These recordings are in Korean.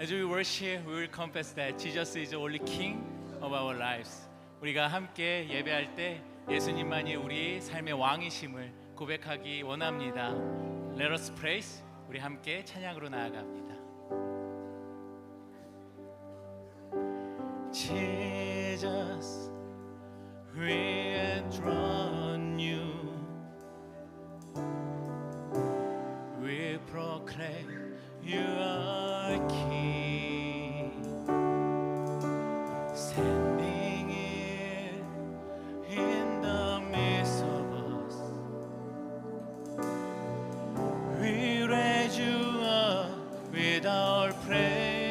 As we worship, we will confess that Jesus is the only King of our lives. 우리가 함께 예배할 때 예수님만이 우리 삶의 왕이심을 고백하기 원합니다. Let us praise. 우리 함께 찬양으로 나아갑니다. Jesus, we enthrone you. We proclaim you are King, standing in the midst of us. We raise you up with our praise.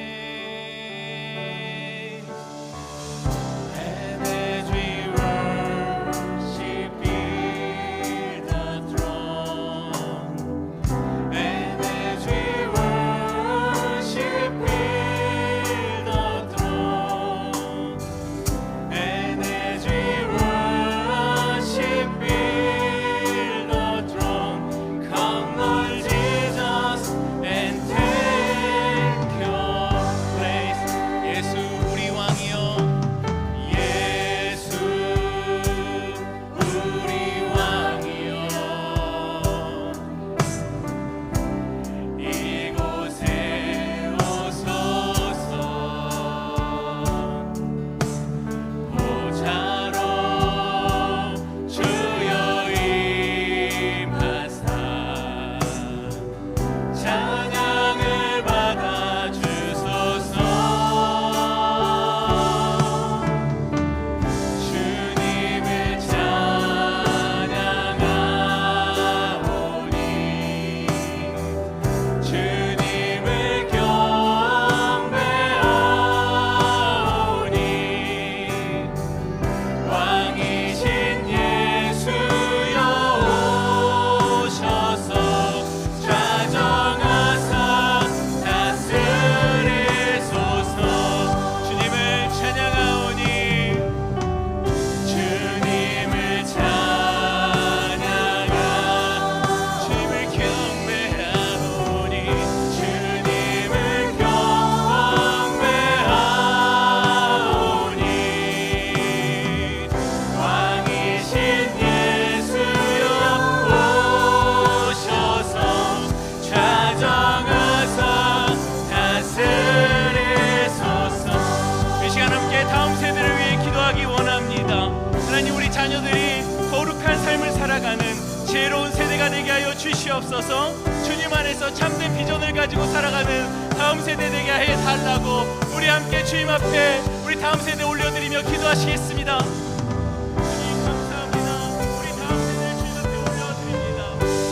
자녀들이 거룩한 삶을 살아가는 지혜로운 세대가 되게 하여 주시옵소서. 주님 안에서 참된 비전을 가지고 살아가는 다음 세대 되게 해 달라고 우리 함께 주님 앞에 우리 다음 세대 올려드리며 기도하시겠습니다. 주님 감사합니다. 우리 다음 세대를 주님 앞에 올려드립니다.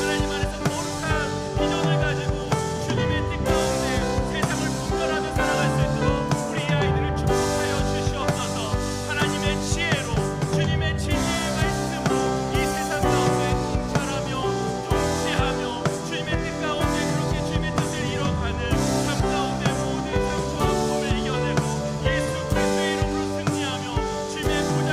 하나님 안에서 거룩한 비전을 가지고 주님의 뜻 가운데 세상을 분별하며 살아갈 수 있도록 우리 아이들을 축복하여 주시옵소서. 하나님의 지혜로 주님의 진리의 말씀으로 이 세상 가운데 통찰하며 통치하며 주님의 뜻 가운데 그렇게 주님의 뜻을 이뤄가는 삶 가운데 모든 상처와 고통을 이겨내고 예수 그리스도의 이름으로 승리하며 주님의 보좌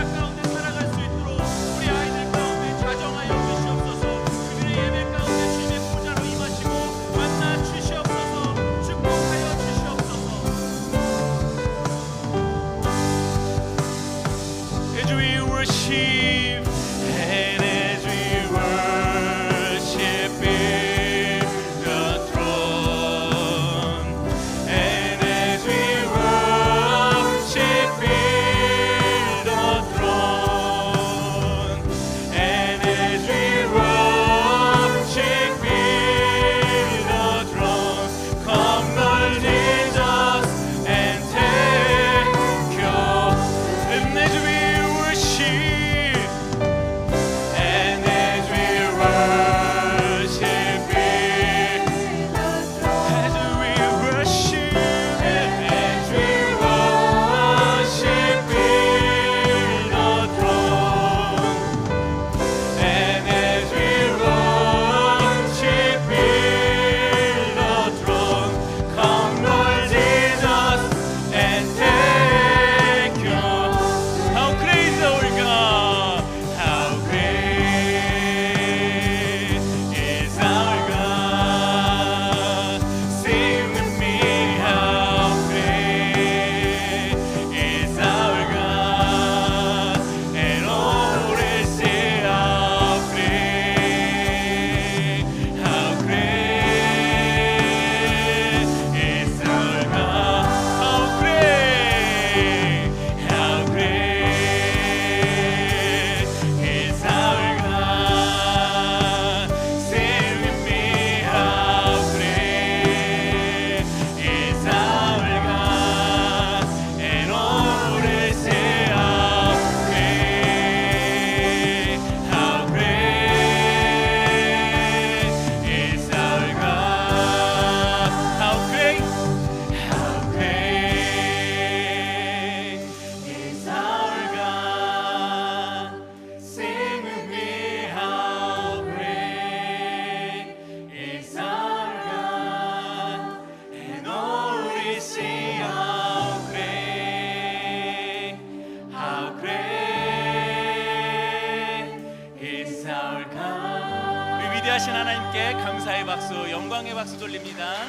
함께 감사의 박수, 영광의 박수 돌립니다.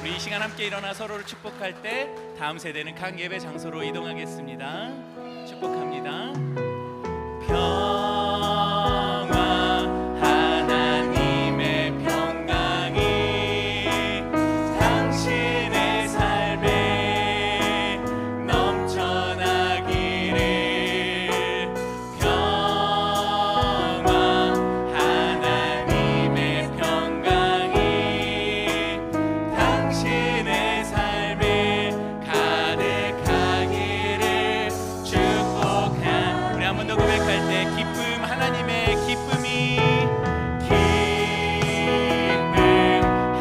우리 이 시간 함께 일어나 서로를 축복할 때 다음 세대는 각 예배 장소로 이동하겠습니다. 축복합니다. 평화, 하나님의 평강이 당신의 삶에 넘쳐나기를. 평화, 하나님의 평강이 당신의 삶에 가득하기를 축복한. 우리 한 번 더 고백할 때 기쁨, 하나님의 기쁨이, 기쁨,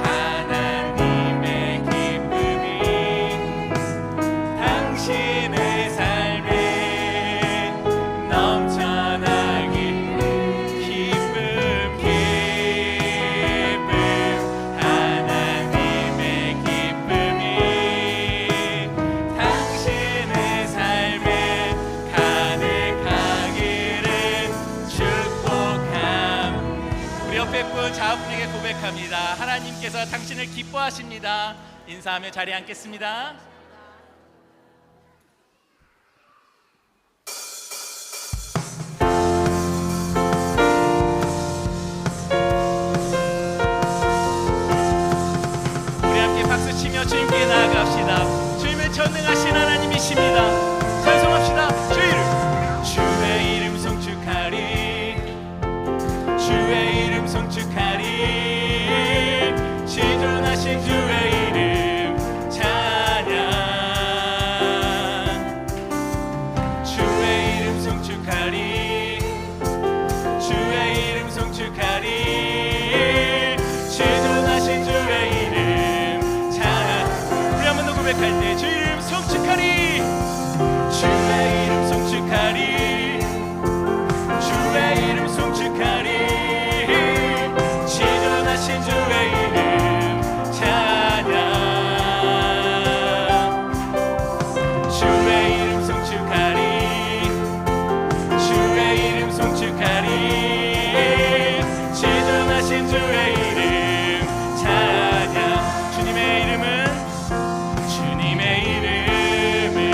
하나님의 기쁨이 당신의 삶에 넘쳐나기. 기쁨, 기쁨, 하나님의 기쁨이 당신의 삶에 가득하기를 축복함. 우리 옆에 분 자분에게 고백합니다. 하나님께서 당신을 기뻐하십니다. 인사하며 자리에 앉겠습니다. 우리 함께 박수 치며 주님께 나아갑시다. 주님은 전능하신 하나님이십니다. 찬송합시다. 주의 이름 송축하리, 주의 이름 송축하리, 지존하신 주의 이름 찬양. 주의 이름 송축하리, 주의 이름 송축하리, 지존하신 주의 이름 찬양. 우리 한 번 더 고백할 때 주의 이름 송축하리, 주의 이름 송축하리, 주의 이름 송축하리, 지존하신 주의 이름 찬양. 주의 이름 송축하리, 주의 이름 송축하리, 지존하신 주의 이름 찬양. 주님의 이름은, 주님의 이름은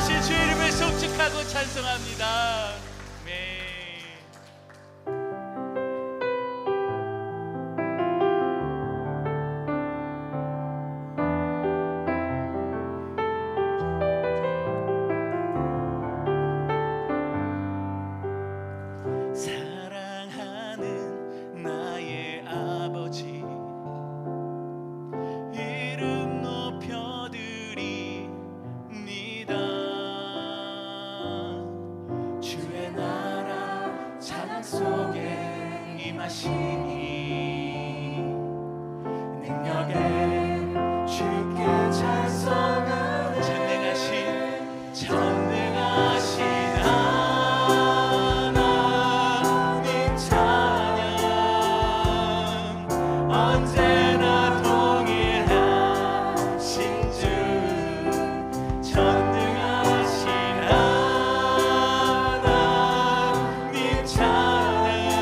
전능하신 주 이름을 송축하고 찬송합니다. 아멘. 사랑하는 나의 아버지, 이름 높여드립니다. 주의 나라 찬양 속에 임하시니 능력에 주께 찬송하네. 전능하신 하나님 찬양, 언제나 동일하신 주. 전능하신 하나님 찬양,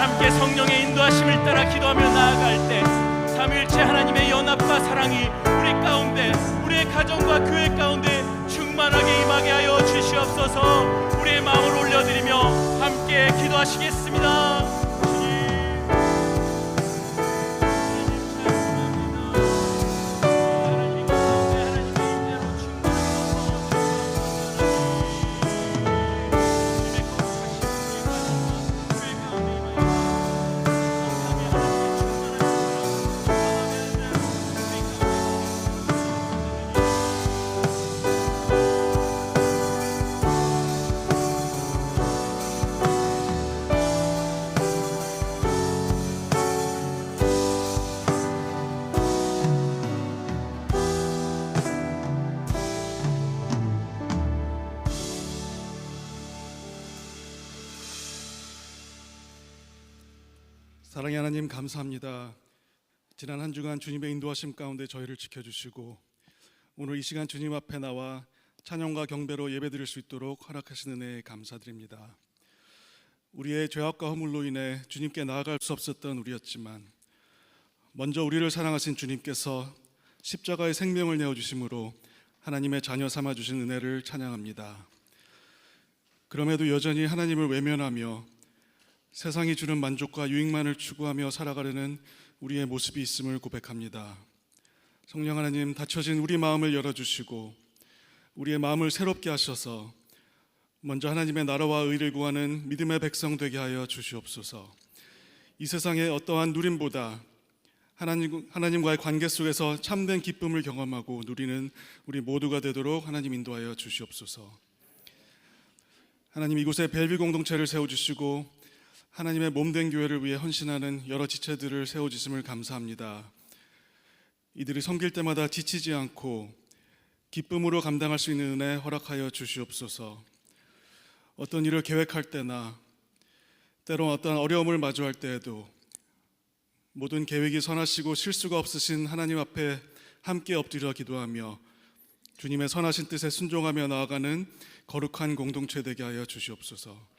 함께 성령의 인도하심을 따라 기도하며 나아갈 때 삼위일체 하나님의 연합과 사랑이 우리 가운데, 우리의 가정과 교회 가운데 충만하게 임하게 하여 주시옵소서. 우리의 마음을 올려드리며 함께 기도하시겠습니다. 사랑의 하나님, 감사합니다. 지난 한 주간 주님의 인도하심 가운데 저희를 지켜주시고 오늘 이 시간 주님 앞에 나와 찬양과 경배로 예배드릴 수 있도록 허락하신 은혜에 감사드립니다. 우리의 죄악과 허물로 인해 주님께 나아갈 수 없었던 우리였지만 먼저 우리를 사랑하신 주님께서 십자가의 생명을 내어주심으로 하나님의 자녀 삼아주신 은혜를 찬양합니다. 그럼에도 여전히 하나님을 외면하며 세상이 주는 만족과 유익만을 추구하며 살아가려는 우리의 모습이 있음을 고백합니다. 성령 하나님, 닫혀진 우리 마음을 열어주시고 우리의 마음을 새롭게 하셔서 먼저 하나님의 나라와 의를 구하는 믿음의 백성 되게 하여 주시옵소서. 이 세상의 어떠한 누림보다 하나님과의 관계 속에서 참된 기쁨을 경험하고 누리는 우리 모두가 되도록 하나님 인도하여 주시옵소서. 하나님, 이곳에 벨비 공동체를 세워주시고 하나님의 몸된 교회를 위해 헌신하는 여러 지체들을 세워주심을 감사합니다. 이들이 섬길 때마다 지치지 않고 기쁨으로 감당할 수 있는 은혜 허락하여 주시옵소서. 어떤 일을 계획할 때나 때론 어떤 어려움을 마주할 때에도 모든 계획이 선하시고 실수가 없으신 하나님 앞에 함께 엎드려 기도하며 주님의 선하신 뜻에 순종하며 나아가는 거룩한 공동체 되게 하여 주시옵소서.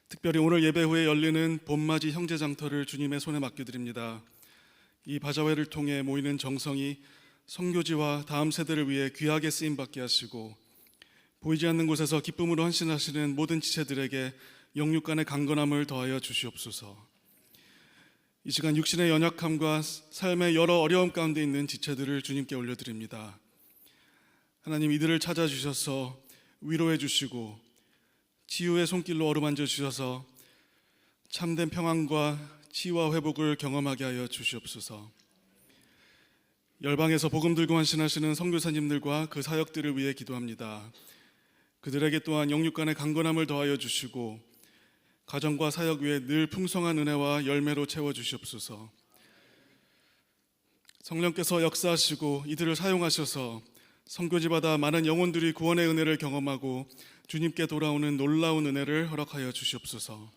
특별히 오늘 예배 후에 열리는 봄맞이 형제장터를 주님의 손에 맡겨드립니다. 이 바자회를 통해 모이는 정성이 선교지와 다음 세대를 위해 귀하게 쓰임받게 하시고 보이지 않는 곳에서 기쁨으로 헌신하시는 모든 지체들에게 영육간의 강건함을 더하여 주시옵소서. 이 시간 육신의 연약함과 삶의 여러 어려움 가운데 있는 지체들을 주님께 올려드립니다. 하나님, 이들을 찾아주셔서 위로해 주시고 치유의 손길로 어루만져 주셔서 참된 평안과 치유와 회복을 경험하게 하여 주시옵소서. 열방에서 복음 들고 헌신하시는 선교사님들과 그 사역들을 위해 기도합니다. 그들에게 또한 영육간의 강건함을 더하여 주시고 가정과 사역 위에 늘 풍성한 은혜와 열매로 채워 주시옵소서. 성령께서 역사하시고 이들을 사용하셔서 선교지마다 많은 영혼들이 구원의 은혜를 경험하고 주님께 돌아오는 놀라운 은혜를 허락하여 주시옵소서.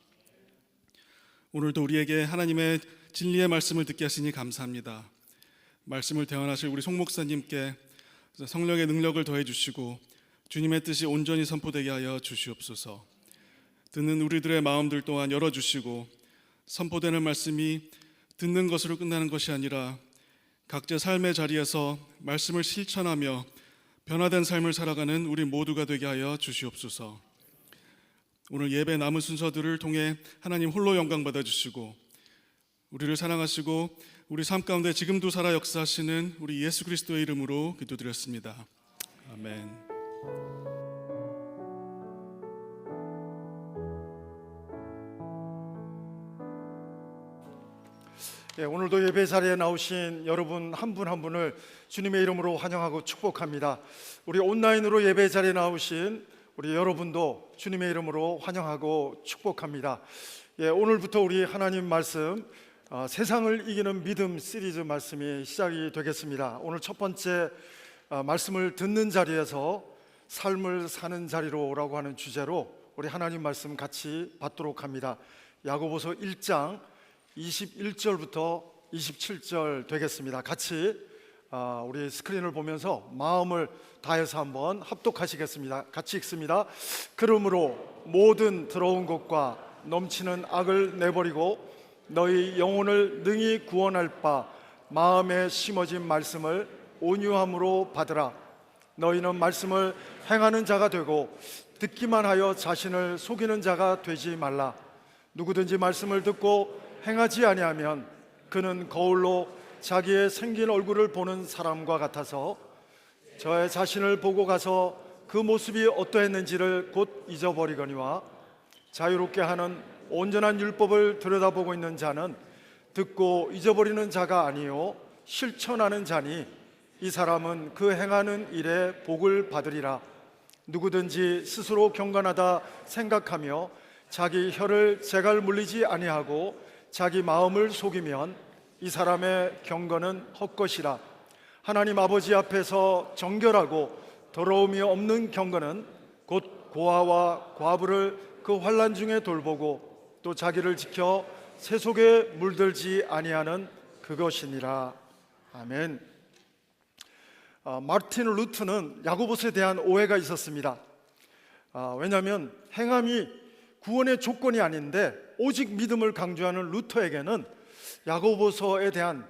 오늘도 우리에게 하나님의 진리의 말씀을 듣게 하시니 감사합니다. 말씀을 대언하실 우리 송 목사님께 성령의 능력을 더해 주시고 주님의 뜻이 온전히 선포되게 하여 주시옵소서. 듣는 우리들의 마음들 또한 열어주시고 선포되는 말씀이 듣는 것으로 끝나는 것이 아니라 각자 삶의 자리에서 말씀을 실천하며 변화된 삶을 살아가는 우리 모두가 되게 하여 주시옵소서. 오늘 예배 남은 순서들을 통해 하나님 홀로 영광 받아주시고 우리를 사랑하시고 우리 삶 가운데 지금도 살아 역사하시는 우리 예수 그리스도의 이름으로 기도드렸습니다. 아멘. 오늘도 예배 자리에 나오신 여러분 한 분 한 분을 주님의 이름으로 환영하고 축복합니다. 우리 온라인으로 예배 자리에 나오신 우리 여러분도 주님의 이름으로 환영하고 축복합니다. 오늘부터 우리 하나님 말씀 세상을 이기는 믿음 시리즈 말씀이 시작이 되겠습니다. 오늘 첫 번째 말씀을 듣는 자리에서 삶을 사는 자리로라고 하는 주제로 우리 하나님 말씀 같이 받도록 합니다. 야고보서 1장 21절부터 27절 되겠습니다. 같이 우리 스크린을 보면서 마음을 다해서 한번 합독하시겠습니다. 같이 읽습니다. 그러므로 모든 더러운 것과 넘치는 악을 내버리고 너희 영혼을 능히 구원할 바 마음에 심어진 말씀을 온유함으로 받으라. 너희는 말씀을 행하는 자가 되고 듣기만 하여 자신을 속이는 자가 되지 말라. 누구든지 말씀을 듣고 행하지 아니하면 그는 거울로 자기의 생긴 얼굴을 보는 사람과 같아서 저의 자신을 보고 가서 그 모습이 어떠했는지를 곧 잊어버리거니와 자유롭게 하는 온전한 율법을 들여다보고 있는 자는 듣고 잊어버리는 자가 아니요 실천하는 자니 이 사람은 그 행하는 일에 복을 받으리라. 누구든지 스스로 경건하다 생각하며 자기 혀를 재갈 물리지 아니하고 자기 마음을 속이면 이 사람의 경건은 헛것이라. 하나님 아버지 앞에서 정결하고 더러움이 없는 경건은 곧 고아와 과부를 그 환난 중에 돌보고 또 자기를 지켜 세속에 물들지 아니하는 그것이니라. 아멘. 마르틴 루트는 야고보서에 대한 오해가 있었습니다. 왜냐하면 행함이 구원의 조건이 아닌데 오직 믿음을 강조하는 루터에게는 야고보서에 대한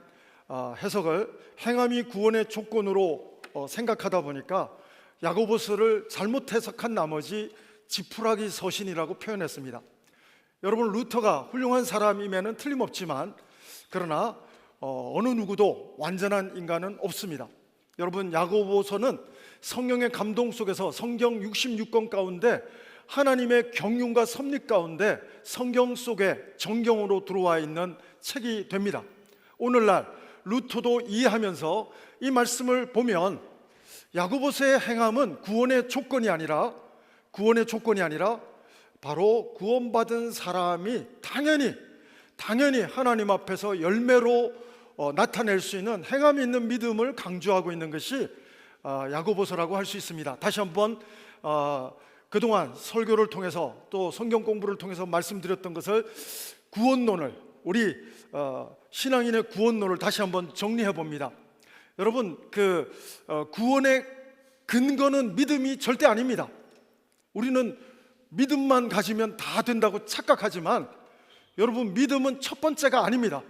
해석을 행함이 구원의 조건으로 생각하다 보니까 야고보서를 잘못 해석한 나머지 지푸라기 서신이라고 표현했습니다. 여러분, 루터가 훌륭한 사람임에는 틀림없지만 그러나 어느 누구도 완전한 인간은 없습니다. 여러분, 야고보서는 성령의 감동 속에서 성경 66권 가운데 하나님의 경륜과 섭리 가운데 성경 속에 정경으로 들어와 있는 책이 됩니다. 오늘날 루터도 이해하면서 이 말씀을 보면 야고보서의 행함은 구원의 조건이 아니라 바로 구원받은 사람이 당연히 하나님 앞에서 열매로 나타낼 수 있는 행함이 있는 믿음을 강조하고 있는 것이 야고보서라고 할 수 있습니다. 다시 한번 그동안 설교를 통해서 또 성경 공부를 통해서 말씀드렸던 것을 구원론을 우리 신앙인의 구원론을 다시 한번 정리해 봅니다. 여러분, 구원의 근거는 믿음이 절대 아닙니다. 우리는 믿음만 가지면 다 된다고 착각하지만 여러분, 믿음은 첫 번째가 아닙니다.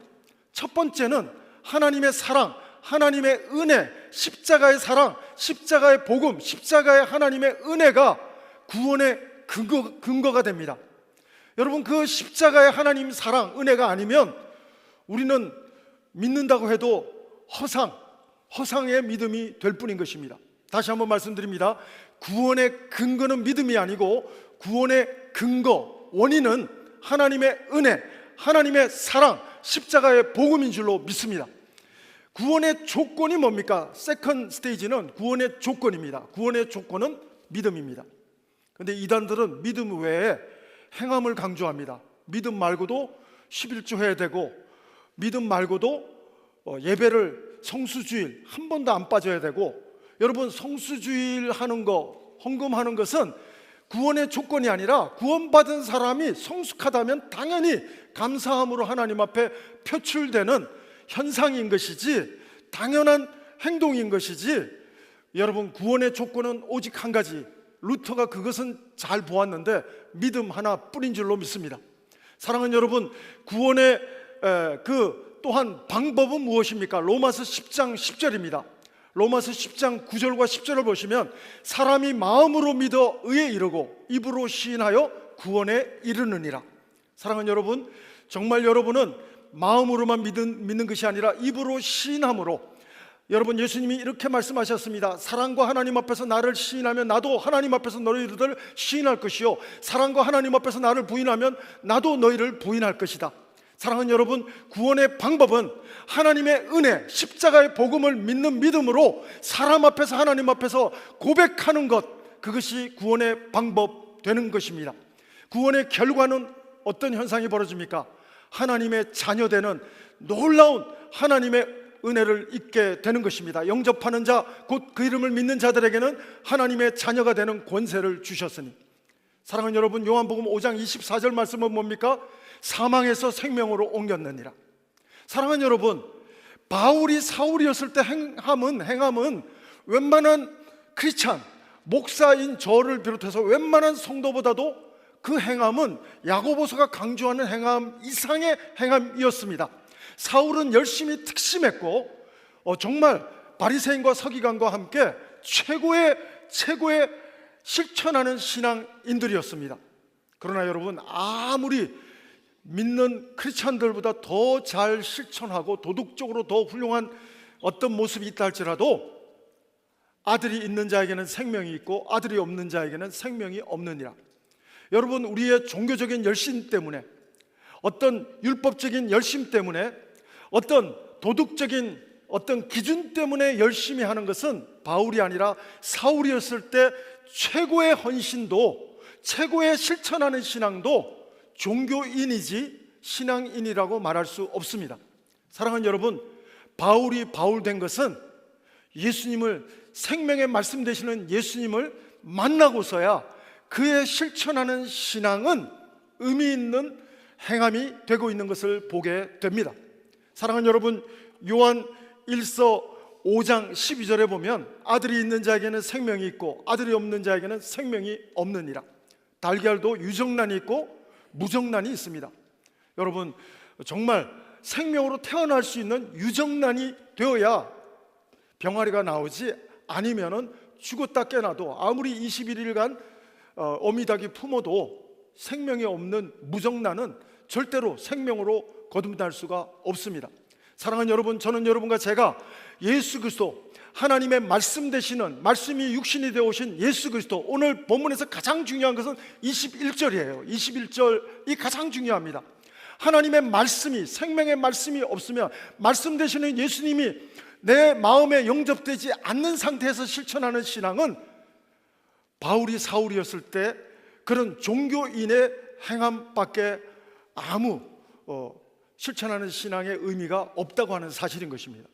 첫 번째는 하나님의 사랑, 하나님의 은혜, 십자가의 사랑, 십자가의 복음, 십자가의 하나님의 은혜가 구원의 근거가 됩니다. 여러분, 그 십자가의 하나님 사랑, 은혜가 아니면 우리는 믿는다고 해도 허상의 믿음이 될 뿐인 것입니다. 다시 한번 말씀드립니다. 구원의 근거는 믿음이 아니고 구원의 근거, 원인은 하나님의 은혜, 하나님의 사랑, 십자가의 복음인 줄로 믿습니다. 구원의 조건이 뭡니까? 세컨드 스테이지는 구원의 조건입니다. 구원의 조건은 믿음입니다. 그런데 이단들은 믿음 외에 행함을 강조합니다. 믿음 말고도 11조 해야 되고, 믿음 말고도 예배를 성수주일 한 번도 안 빠져야 되고, 여러분, 성수주일 하는 거, 헌금하는 것은 구원의 조건이 아니라 구원받은 사람이 성숙하다면 당연히 감사함으로 하나님 앞에 표출되는 현상인 것이지, 당연한 행동인 것이지. 여러분, 구원의 조건은 오직 한 가지. 루터가 그것은 잘 보았는데 믿음 하나뿐인 줄로 믿습니다. 사랑하는 여러분, 구원의 또한 방법은 무엇입니까? 로마서 10장 10절입니다. 로마서 10장 9절과 10절을 보시면 사람이 마음으로 믿어 의에 이르고 입으로 시인하여 구원에 이르느니라. 사랑하는 여러분, 정말 여러분은 마음으로만 믿는 것이 아니라 입으로 시인함으로, 여러분, 예수님이 이렇게 말씀하셨습니다. 사랑과 하나님 앞에서 나를 시인하면 나도 하나님 앞에서 너희를 시인할 것이요, 사랑과 하나님 앞에서 나를 부인하면 나도 너희를 부인할 것이다. 사랑하는 여러분, 구원의 방법은 하나님의 은혜, 십자가의 복음을 믿는 믿음으로 사람 앞에서 하나님 앞에서 고백하는 것, 그것이 구원의 방법 되는 것입니다. 구원의 결과는 어떤 현상이 벌어집니까? 하나님의 자녀되는 놀라운 하나님의 은혜를 입게 되는 것입니다. 영접하는 자, 곧 그 이름을 믿는 자들에게는 하나님의 자녀가 되는 권세를 주셨으니. 사랑하는 여러분, 요한복음 5장 24절 말씀은 뭡니까? 사망에서 생명으로 옮겼느니라. 사랑하는 여러분, 바울이 사울이었을 때 행함은 웬만한 크리스찬, 목사인 저를 비롯해서 웬만한 성도보다도 그 행함은 야고보서가 강조하는 행함 이상의 행함이었습니다. 사울은 열심히 특심했고 정말 바리새인과 서기관과 함께 최고의 실천하는 신앙인들이었습니다. 그러나 여러분, 아무리 믿는 크리스찬들보다 더 잘 실천하고 도덕적으로 더 훌륭한 어떤 모습이 있다 할지라도 아들이 있는 자에게는 생명이 있고 아들이 없는 자에게는 생명이 없느니라. 여러분, 우리의 종교적인 열심 때문에, 어떤 율법적인 열심 때문에, 어떤 도덕적인 어떤 기준 때문에 열심히 하는 것은 바울이 아니라 사울이었을 때 최고의 헌신도, 최고의 실천하는 신앙도 종교인이지 신앙인이라고 말할 수 없습니다. 사랑하는 여러분, 바울이 바울 된 것은 예수님을, 생명의 말씀 되시는 예수님을 만나고서야 그의 실천하는 신앙은 의미 있는 행함이 되고 있는 것을 보게 됩니다. 사랑하는 여러분, 요한 1서 5장 12절에 보면 아들이 있는 자에게는 생명이 있고 아들이 없는 자에게는 생명이 없느니라. 달걀도 유정란이 있고 무정란이 있습니다. 여러분, 정말 생명으로 태어날 수 있는 유정란이 되어야 병아리가 나오지, 아니면은 죽었다 깨나도 아무리 21일간 어미닭이 품어도 생명이 없는 무정란은 절대로 생명으로 거듭날 수가 없습니다. 사랑하는 여러분, 저는 여러분과 제가 예수 그리스도, 하나님의 말씀 되시는, 말씀이 육신이 되어 오신 예수 그리스도, 오늘 본문에서 가장 중요한 것은 21절이에요 21절이 가장 중요합니다. 하나님의 말씀이, 생명의 말씀이 없으면, 말씀 되시는 예수님이 내 마음에 영접되지 않는 상태에서 실천하는 신앙은 바울이 사울이었을 때 그런 종교인의 행함밖에 아무 실천하는 신앙의 의미가 없다고 하는 사실인 것입니다.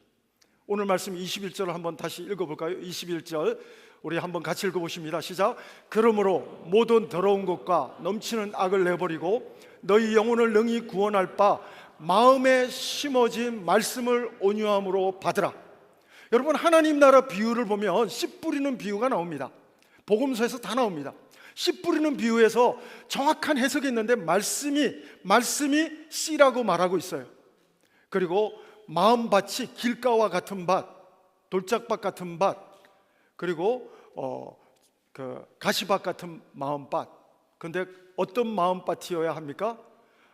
오늘 말씀 21절을 한번 다시 읽어볼까요? 21절 우리 한번 같이 읽어보십니다. 시작. 그러므로 모든 더러운 것과 넘치는 악을 내버리고 너희 영혼을 능히 구원할 바 마음에 심어진 말씀을 온유함으로 받으라. 여러분, 하나님 나라 비유를 보면 씨 뿌리는 비유가 나옵니다. 복음서에서 다 나옵니다. 씨 뿌리는 비유에서 정확한 해석이 있는데 말씀이 씨라고 말하고 있어요. 그리고 마음밭이 길가와 같은 밭, 돌짝밭 같은 밭, 그리고 가시밭 같은 마음밭. 그런데 어떤 마음밭이어야 합니까?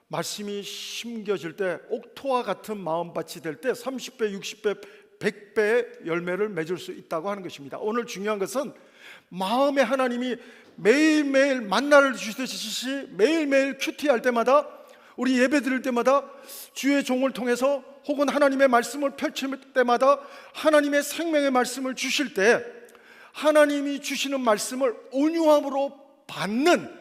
말씀이 심겨질 때 옥토와 같은 마음밭이 될 때 30배, 60배, 100배의 열매를 맺을 수 있다고 하는 것입니다. 오늘 중요한 것은 마음에 하나님이 매일매일 만나를 주시듯이 매일매일 큐티할 때마다, 우리 예배 드릴 때마다, 주의 종을 통해서 혹은 하나님의 말씀을 펼칠 때마다 하나님의 생명의 말씀을 주실 때 하나님이 주시는 말씀을 온유함으로 받는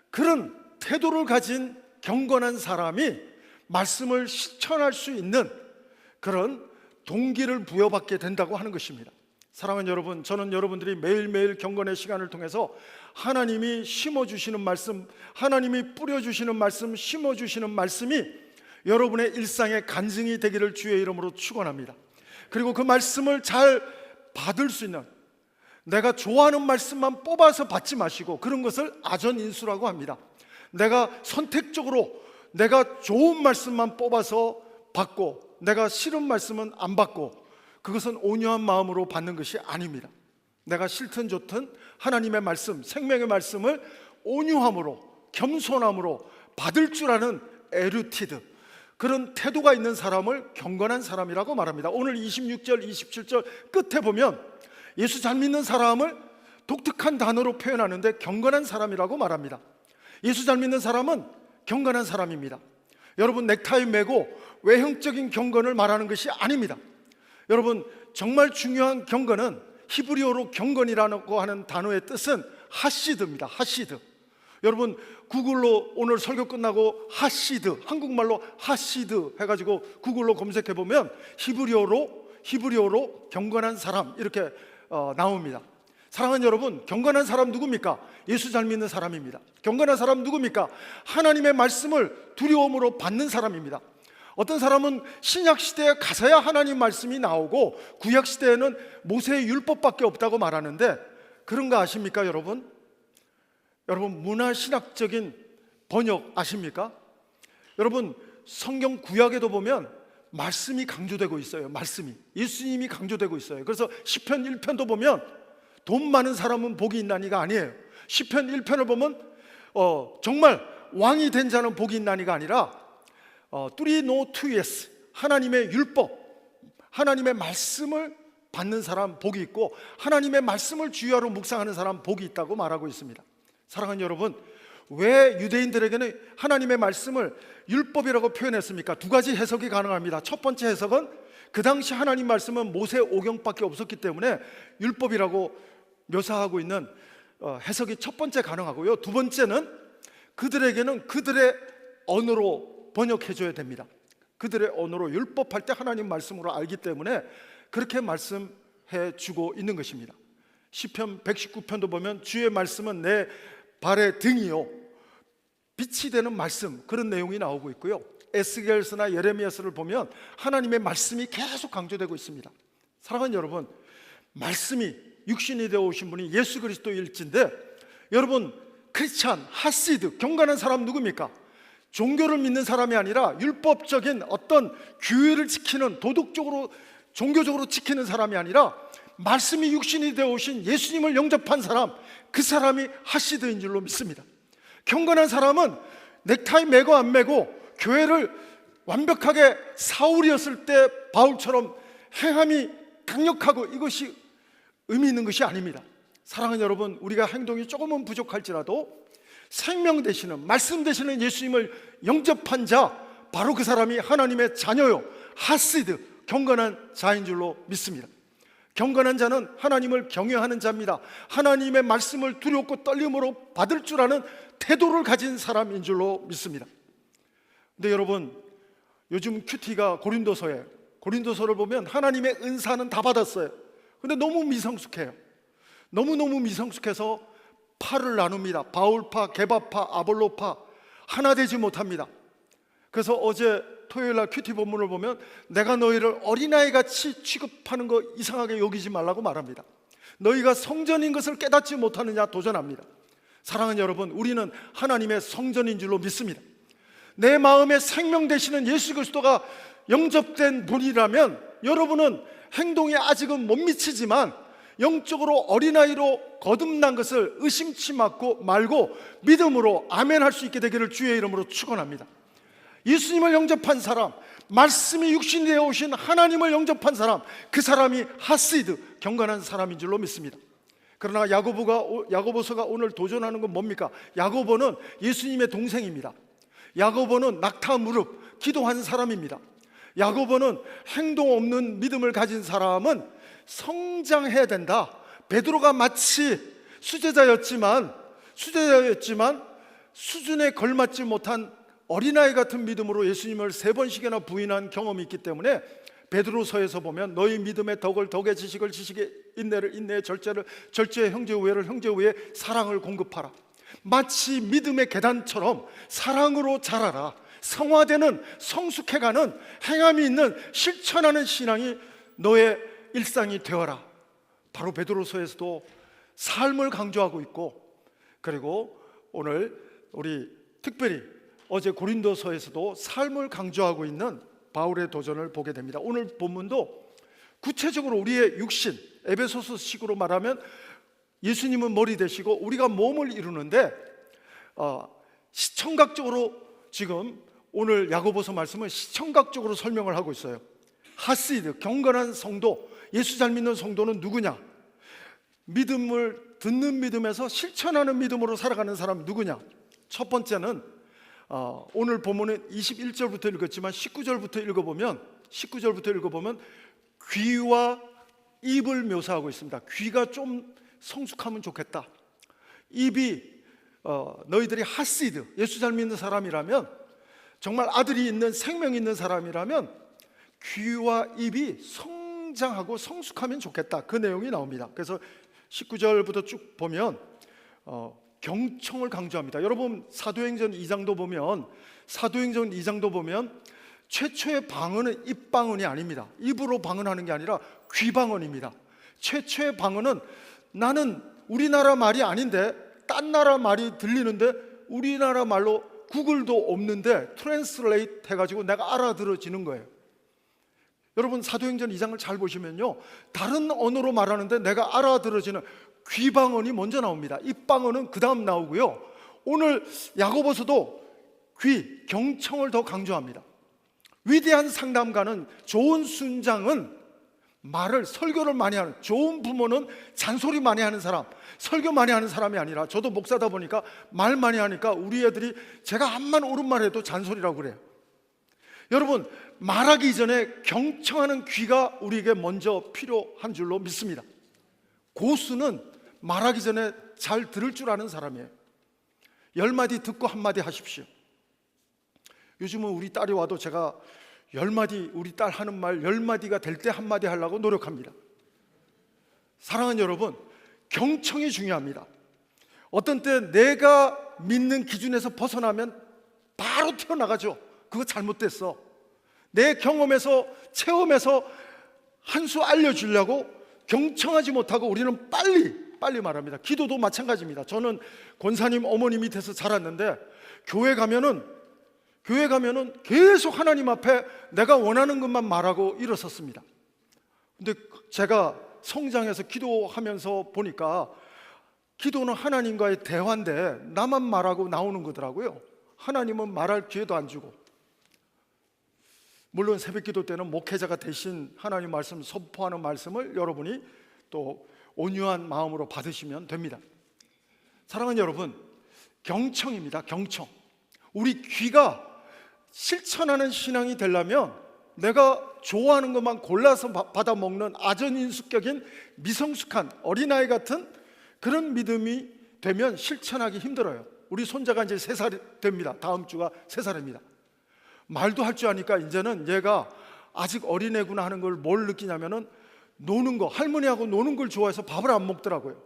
그런 태도를 가진 경건한 사람이 말씀을 실천할 수 있는 그런 동기를 부여받게 된다고 하는 것입니다. 사랑하는 여러분, 저는 여러분들이 매일매일 경건의 시간을 통해서 하나님이 심어주시는 말씀, 하나님이 뿌려주시는 말씀, 심어주시는 말씀이 여러분의 일상의 간증이 되기를 주의 이름으로 축원합니다. 그리고 그 말씀을 잘 받을 수 있는, 내가 좋아하는 말씀만 뽑아서 받지 마시고 그런 것을 아전인수라고 합니다. 내가 선택적으로 내가 좋은 말씀만 뽑아서 받고 내가 싫은 말씀은 안 받고, 그것은 온유한 마음으로 받는 것이 아닙니다. 내가 싫든 좋든 하나님의 말씀, 생명의 말씀을 온유함으로, 겸손함으로 받을 줄 아는 에르티드, 그런 태도가 있는 사람을 경건한 사람이라고 말합니다. 오늘 26절, 27절 끝에 보면 예수 잘 믿는 사람을 독특한 단어로 표현하는데 경건한 사람이라고 말합니다. 예수 잘 믿는 사람은 경건한 사람입니다. 여러분, 넥타이 매고 외형적인 경건을 말하는 것이 아닙니다. 여러분, 정말 중요한 경건은 히브리어로 경건이라고 하는 단어의 뜻은 하시드입니다. 하시드. 여러분, 구글로 오늘 설교 끝나고 하시드, 한국말로 하시드 해가지고 구글로 검색해보면 히브리어로 경건한 사람 이렇게 나옵니다. 사랑하는 여러분, 경건한 사람 누굽니까? 예수 잘 믿는 사람입니다. 경건한 사람 누굽니까? 하나님의 말씀을 두려움으로 받는 사람입니다. 어떤 사람은 신약시대에 가서야 하나님 말씀이 나오고 구약시대에는 모세의 율법밖에 없다고 말하는데 그런 거 아십니까 여러분? 여러분, 문화신학적인 번역 아십니까? 여러분, 성경 구약에도 보면 말씀이 강조되고 있어요. 말씀이, 예수님이 강조되고 있어요. 그래서 시편 1편도 보면 돈 많은 사람은 복이 있나니가 아니에요. 시편 1편을 보면 정말 왕이 된 자는 복이 있나니가 아니라 뚜리노투예스, 하나님의 율법, 하나님의 말씀을 받는 사람 복이 있고 하나님의 말씀을 주야로 묵상하는 사람 복이 있다고 말하고 있습니다. 사랑하는 여러분, 왜 유대인들에게는 하나님의 말씀을 율법이라고 표현했습니까? 두 가지 해석이 가능합니다. 첫 번째 해석은 그 당시 하나님 말씀은 모세 오경밖에 없었기 때문에 율법이라고 묘사하고 있는 해석이 첫 번째 가능하고요. 두 번째는 그들에게는 그들의 언어로 번역해줘야 됩니다. 그들의 언어로 율법할 때 하나님 말씀으로 알기 때문에 그렇게 말씀해주고 있는 것입니다. 시편 119편도 보면 주의 말씀은 내 발의 등이요 빛이 되는 말씀, 그런 내용이 나오고 있고요. 에스겔서나 예레미야서를 보면 하나님의 말씀이 계속 강조되고 있습니다. 사랑하는 여러분, 말씀이 육신이 되어 오신 분이 예수 그리스도일진데, 여러분 크리스찬, 하시드, 경건한 사람 누굽니까? 종교를 믿는 사람이 아니라 율법적인 어떤 규율을 지키는, 도덕적으로 종교적으로 지키는 사람이 아니라 말씀이 육신이 되어 오신 예수님을 영접한 사람, 그 사람이 하시드인 줄로 믿습니다. 경건한 사람은 넥타이 매고 안 매고 교회를 완벽하게 사울이었을 때 바울처럼 행함이 강력하고 이것이 의미 있는 것이 아닙니다. 사랑하는 여러분, 우리가 행동이 조금은 부족할지라도 생명 되시는, 말씀 되시는 예수님을 영접한 자, 바로 그 사람이 하나님의 자녀요, 하시드, 경건한 자인 줄로 믿습니다. 경건한 자는 하나님을 경외하는 자입니다. 하나님의 말씀을 두렵고 떨림으로 받을 줄 아는 태도를 가진 사람인 줄로 믿습니다. 근데 여러분, 요즘 큐티가 고린도서를 보면 하나님의 은사는 다 받았어요. 근데 너무 미성숙해요. 너무너무 미성숙해서 파를 나눕니다. 바울파, 게바파, 아볼로파, 하나 되지 못합니다. 그래서 어제 토요일날 큐티 본문을 보면 내가 너희를 어린아이같이 취급하는 거 이상하게 여기지 말라고 말합니다. 너희가 성전인 것을 깨닫지 못하느냐 도전합니다. 사랑하는 여러분, 우리는 하나님의 성전인 줄로 믿습니다. 내 마음에 생명 되시는 예수 그리스도가 영접된 분이라면 여러분은 행동이 아직은 못 미치지만 영적으로 어린아이로 거듭난 것을 의심치 말고 믿음으로 아멘 할 수 있게 되기를 주의 이름으로 축원합니다. 예수님을 영접한 사람, 말씀이 육신이 되어 오신 하나님을 영접한 사람, 그 사람이 하시드, 경건한 사람인 줄로 믿습니다. 그러나 야고보서가 오늘 도전하는 건 뭡니까? 야고보는 예수님의 동생입니다. 야고보는 낙타 무릎 기도한 사람입니다. 야고보는 행동 없는 믿음을 가진 사람은 성장해야 된다. 베드로가 마치 수제자였지만 수준에 걸맞지 못한 어린아이 같은 믿음으로 예수님을 3번씩이나 부인한 경험이 있기 때문에 베드로서에서 보면 너희 믿음의 덕을 덕의 지식을 지식의 인내를 인내의 절제의 형제 우애를 형제 우애의 사랑을 공급하라. 마치 믿음의 계단처럼 사랑으로 자라라. 성화되는, 성숙해가는, 행함이 있는, 실천하는 신앙이 너의 일상이 되어라. 바로 베드로서에서도 삶을 강조하고 있고, 그리고 오늘 우리 특별히 어제 고린도서에서도 삶을 강조하고 있는 바울의 도전을 보게 됩니다. 오늘 본문도 구체적으로 우리의 육신, 에베소서식으로 말하면 예수님은 머리 되시고 우리가 몸을 이루는데 시청각적으로 지금 오늘 야고보서 말씀은 시청각적으로 설명을 하고 있어요. 하시드, 경건한 성도, 예수 잘 믿는 성도는 누구냐? 믿음을 듣는 믿음에서 실천하는 믿음으로 살아가는 사람 누구냐? 첫 번째는 오늘 본문은 21절부터 읽었지만 19절부터 읽어보면 귀와 입을 묘사하고 있습니다. 귀가 좀 성숙하면 좋겠다. 입이 너희들이 하시드, 예수 잘 믿는 사람이라면, 정말 아들이 있는, 생명이 있는 사람이라면 귀와 입이 성장하고 성숙하면 좋겠다. 그 내용이 나옵니다. 그래서 19절부터 쭉 보면 경청을 강조합니다. 여러분 사도행전 2장도 보면 최초의 방언은 입방언이 아닙니다. 입으로 방언하는 게 아니라 귀방언입니다. 최초의 방언은 나는 우리나라 말이 아닌데 딴 나라 말이 들리는데 우리나라 말로 구글도 없는데 트랜스레이트 해가지고 내가 알아들어지는 거예요. 여러분 사도행전 2장을 잘 보시면요, 다른 언어로 말하는데 내가 알아들어지는 귀방언이 먼저 나옵니다. 입방언은 그 다음 나오고요. 오늘 야고보서도 귀, 경청을 더 강조합니다. 위대한 상담가는, 좋은 순장은 말을, 설교를 많이 하는, 좋은 부모는 잔소리 많이 하는 사람, 설교 많이 하는 사람이 아니라, 저도 목사다 보니까 말 많이 하니까 우리 애들이 제가 암만 옳은 말 해도 잔소리라고 그래요. 여러분, 말하기 전에 경청하는 귀가 우리에게 먼저 필요한 줄로 믿습니다. 고수는 말하기 전에 잘 들을 줄 아는 사람이에요. 10마디 듣고 한마디 하십시오. 요즘은 우리 딸이 와도 제가 10마디, 우리 딸 하는 말 10마디가 될 때 한마디 하려고 노력합니다. 사랑하는 여러분, 경청이 중요합니다. 어떤 때 내가 믿는 기준에서 벗어나면 바로 튀어나가죠. 그거 잘못됐어. 내 경험에서, 체험에서 한 수 알려주려고 경청하지 못하고 우리는 빨리 말합니다. 기도도 마찬가지입니다. 저는 권사님 어머니 밑에서 자랐는데 교회 가면은 계속 하나님 앞에 내가 원하는 것만 말하고 일어섰습니다. 근데 제가 성장해서 기도하면서 보니까 기도는 하나님과의 대화인데 나만 말하고 나오는 거더라고요. 하나님은 말할 기회도 안 주고. 물론 새벽기도 때는 목회자가 대신 하나님 말씀 선포하는 말씀을 여러분이 또 온유한 마음으로 받으시면 됩니다. 사랑하는 여러분, 경청입니다. 경청. 우리 귀가 실천하는 신앙이 되려면 내가 좋아하는 것만 골라서 받아먹는 아전인수격인 미성숙한 어린아이 같은 그런 믿음이 되면 실천하기 힘들어요. 우리 손자가 이제 3살 됩니다. 다음 주가 3살입니다. 말도 할 줄 아니까 이제는 얘가 아직 어린애구나 하는 걸 뭘 느끼냐면은 노는 거, 할머니하고 노는 걸 좋아해서 밥을 안 먹더라고요.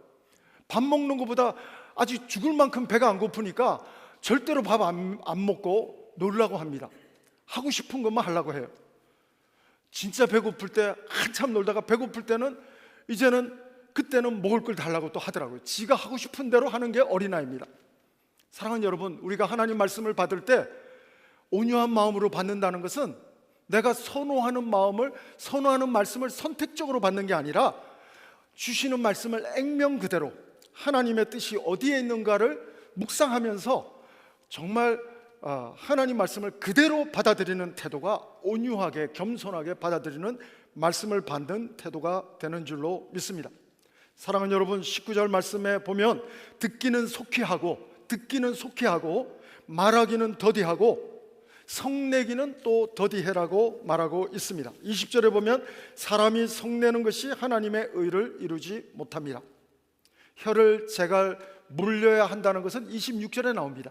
밥 먹는 것보다 아직 죽을 만큼 배가 안 고프니까 절대로 밥 안 먹고 놀라고 합니다. 하고 싶은 것만 하려고 해요. 진짜 배고플 때 한참 놀다가 배고플 때는 이제는 그때는 먹을 걸 달라고 또 하더라고요. 지가 하고 싶은 대로 하는 게 어린아이입니다. 사랑하는 여러분, 우리가 하나님 말씀을 받을 때 온유한 마음으로 받는다는 것은 내가 선호하는 말씀을 선택적으로 받는 게 아니라 주시는 말씀을 액면 그대로 하나님의 뜻이 어디에 있는가를 묵상하면서 정말 하나님 말씀을 그대로 받아들이는 태도가, 온유하게 겸손하게 받아들이는 말씀을 받는 태도가 되는 줄로 믿습니다. 사랑하는 여러분, 19절 말씀에 보면 듣기는 속히 하고 말하기는 더디하고 성내기는 또 더디해라고 말하고 있습니다. 20절에 보면 사람이 성내는 것이 하나님의 의를 이루지 못합니다. 혀를 제갈 물려야 한다는 것은 26절에 나옵니다.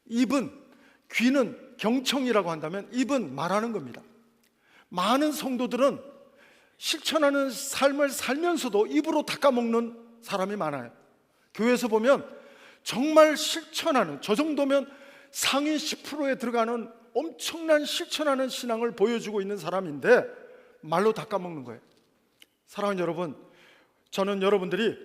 입은, 귀는 경청이라고 한다면 입은 말하는 겁니다. 많은 성도들은 실천하는 삶을 살면서도 입으로 닦아먹는 사람이 많아요. 교회에서 보면 정말 실천하는, 저 정도면 상위 10%에 들어가는 엄청난 실천하는 신앙을 보여주고 있는 사람인데 말로 닦아먹는 거예요. 사랑하는 여러분, 저는 여러분들이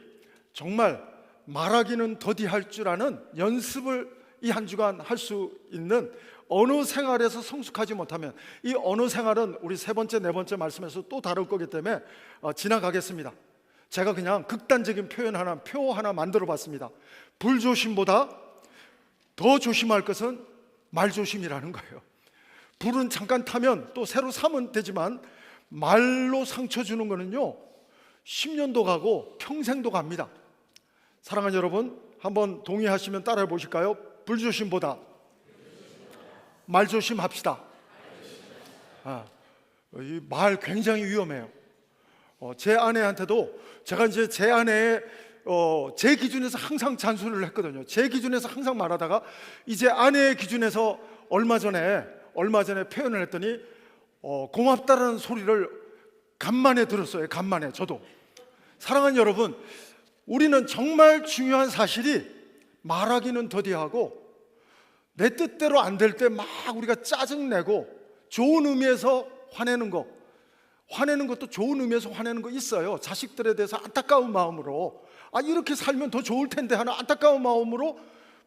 정말 말하기는 더디할 줄 아는 연습을 이 한 주간 할 수 있는 언어 생활에서 성숙하지 못하면, 이 언어 생활은 우리 3번째, 4번째 말씀에서 또 다룰 거기 때문에 지나가겠습니다. 제가 그냥 극단적인 표 하나 만들어 봤습니다. 불조심보다 더 조심할 것은 말조심이라는 거예요. 불은 잠깐 타면 또 새로 사면 되지만 말로 상처 주는 거는요 10년도 가고 평생도 갑니다. 사랑하는 여러분, 한번 동의하시면 따라해 보실까요? 불조심보다 말조심합시다. 이 말 굉장히 위험해요. 제 아내한테도 제가 이제 제 아내의 제 기준에서 항상 잔소리를 했거든요. 제 기준에서 항상 말하다가 이제 아내의 기준에서 얼마 전에 표현을 했더니 고맙다라는 소리를 간만에 들었어요. 간만에. 저도. 사랑하는 여러분, 우리는 정말 중요한 사실이 말하기는 더디하고 내 뜻대로 안 될 때 막 우리가 짜증내고 좋은 의미에서 화내는 것도 좋은 의미에서 화내는 거 있어요. 자식들에 대해서 안타까운 마음으로 이렇게 살면 더 좋을 텐데 하는 안타까운 마음으로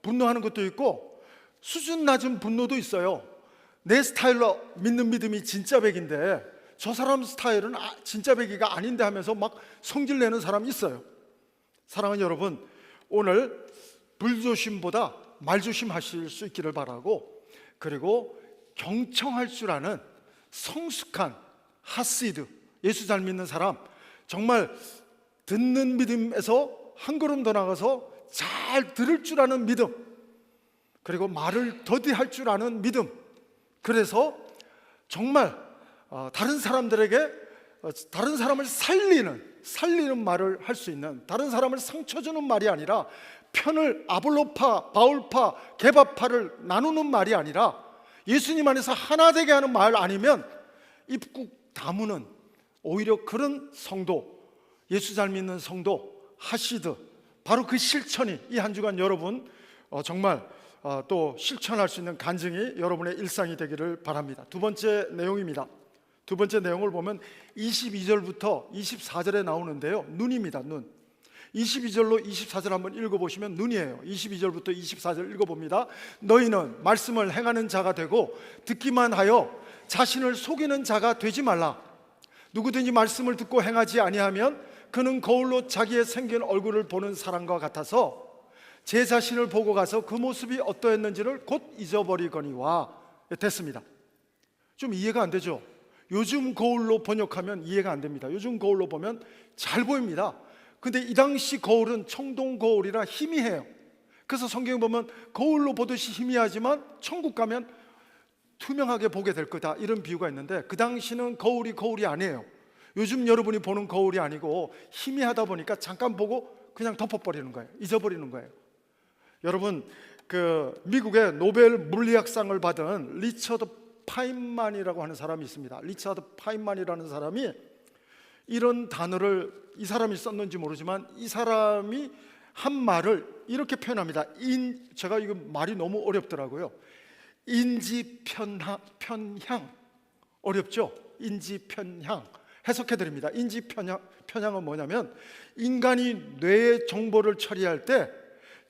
분노하는 것도 있고, 수준 낮은 분노도 있어요. 내 스타일로 믿는 믿음이 진짜 백인데 저 사람 스타일은 진짜 백이가 아닌데 하면서 막 성질내는 사람이 있어요. 사랑하는 여러분, 오늘 불조심보다 말조심하실 수 있기를 바라고, 그리고 경청할 줄 아는 성숙한 하시드, 예수 잘 믿는 사람, 정말 듣는 믿음에서 한 걸음 더 나가서 잘 들을 줄 아는 믿음, 그리고 말을 더디할 줄 아는 믿음. 그래서 정말 다른 사람들에게 다른 사람을 살리는 말을 할 수 있는, 다른 사람을 상처 주는 말이 아니라 편을 아볼로파, 바울파, 게바파를 나누는 말이 아니라 예수님 안에서 하나 되게 하는 말 아니면 입국 다무는, 오히려 그런 성도, 예수 잘 믿는 성도, 하시드, 바로 그 실천이 이 한 주간 여러분 정말 또 실천할 수 있는 간증이 여러분의 일상이 되기를 바랍니다. 두 번째 내용입니다. 두 번째 내용을 보면 22절부터 24절에 나오는데요, 눈입니다. 눈. 22절로 24절 한번 읽어보시면 눈이에요. 22절부터 24절 읽어봅니다. 너희는 말씀을 행하는 자가 되고 듣기만 하여 자신을 속이는 자가 되지 말라. 누구든지 말씀을 듣고 행하지 아니하면 그는 거울로 자기의 생긴 얼굴을 보는 사람과 같아서 제 자신을 보고 가서 그 모습이 어떠했는지를 곧 잊어버리거니와. 됐습니다. 좀 이해가 안 되죠? 요즘 거울로 번역하면 이해가 안 됩니다. 요즘 거울로 보면 잘 보입니다. 근데 이 당시 거울은 청동 거울이라 희미해요. 그래서 성경에 보면 거울로 보듯이 희미하지만 천국 가면 투명하게 보게 될 거다, 이런 비유가 있는데, 그 당시는 거울이 아니에요. 요즘 여러분이 보는 거울이 아니고 희미하다 보니까 잠깐 보고 그냥 덮어버리는 거예요. 잊어버리는 거예요. 여러분, 그 미국의 노벨 물리학상을 받은 리처드 파인만이라고 하는 사람이 있습니다. 리처드 파인만이라는 사람이 이런 단어를, 이 사람이 썼는지 모르지만 이 사람이 한 말을 이렇게 표현합니다. 제가 이거 말이 너무 어렵더라고요. 인지편향. 어렵죠? 인지편향. 해석해드립니다. 인지편향은 뭐냐면, 인간이 뇌의 정보를 처리할 때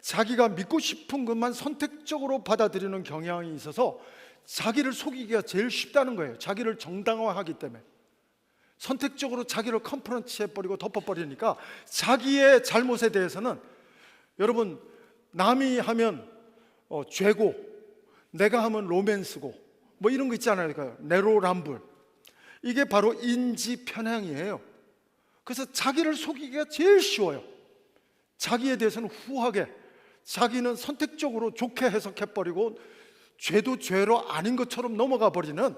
자기가 믿고 싶은 것만 선택적으로 받아들이는 경향이 있어서 자기를 속이기가 제일 쉽다는 거예요. 자기를 정당화하기 때문에. 선택적으로 자기를 컨프런트해버리고 덮어버리니까 자기의 잘못에 대해서는, 여러분, 남이 하면 죄고 내가 하면 로맨스고 뭐 이런 거 있잖아요. 내로남불. 이게 바로 인지편향이에요. 그래서 자기를 속이기가 제일 쉬워요. 자기에 대해서는 후하게, 자기는 선택적으로 좋게 해석해버리고 죄도 죄로 아닌 것처럼 넘어가 버리는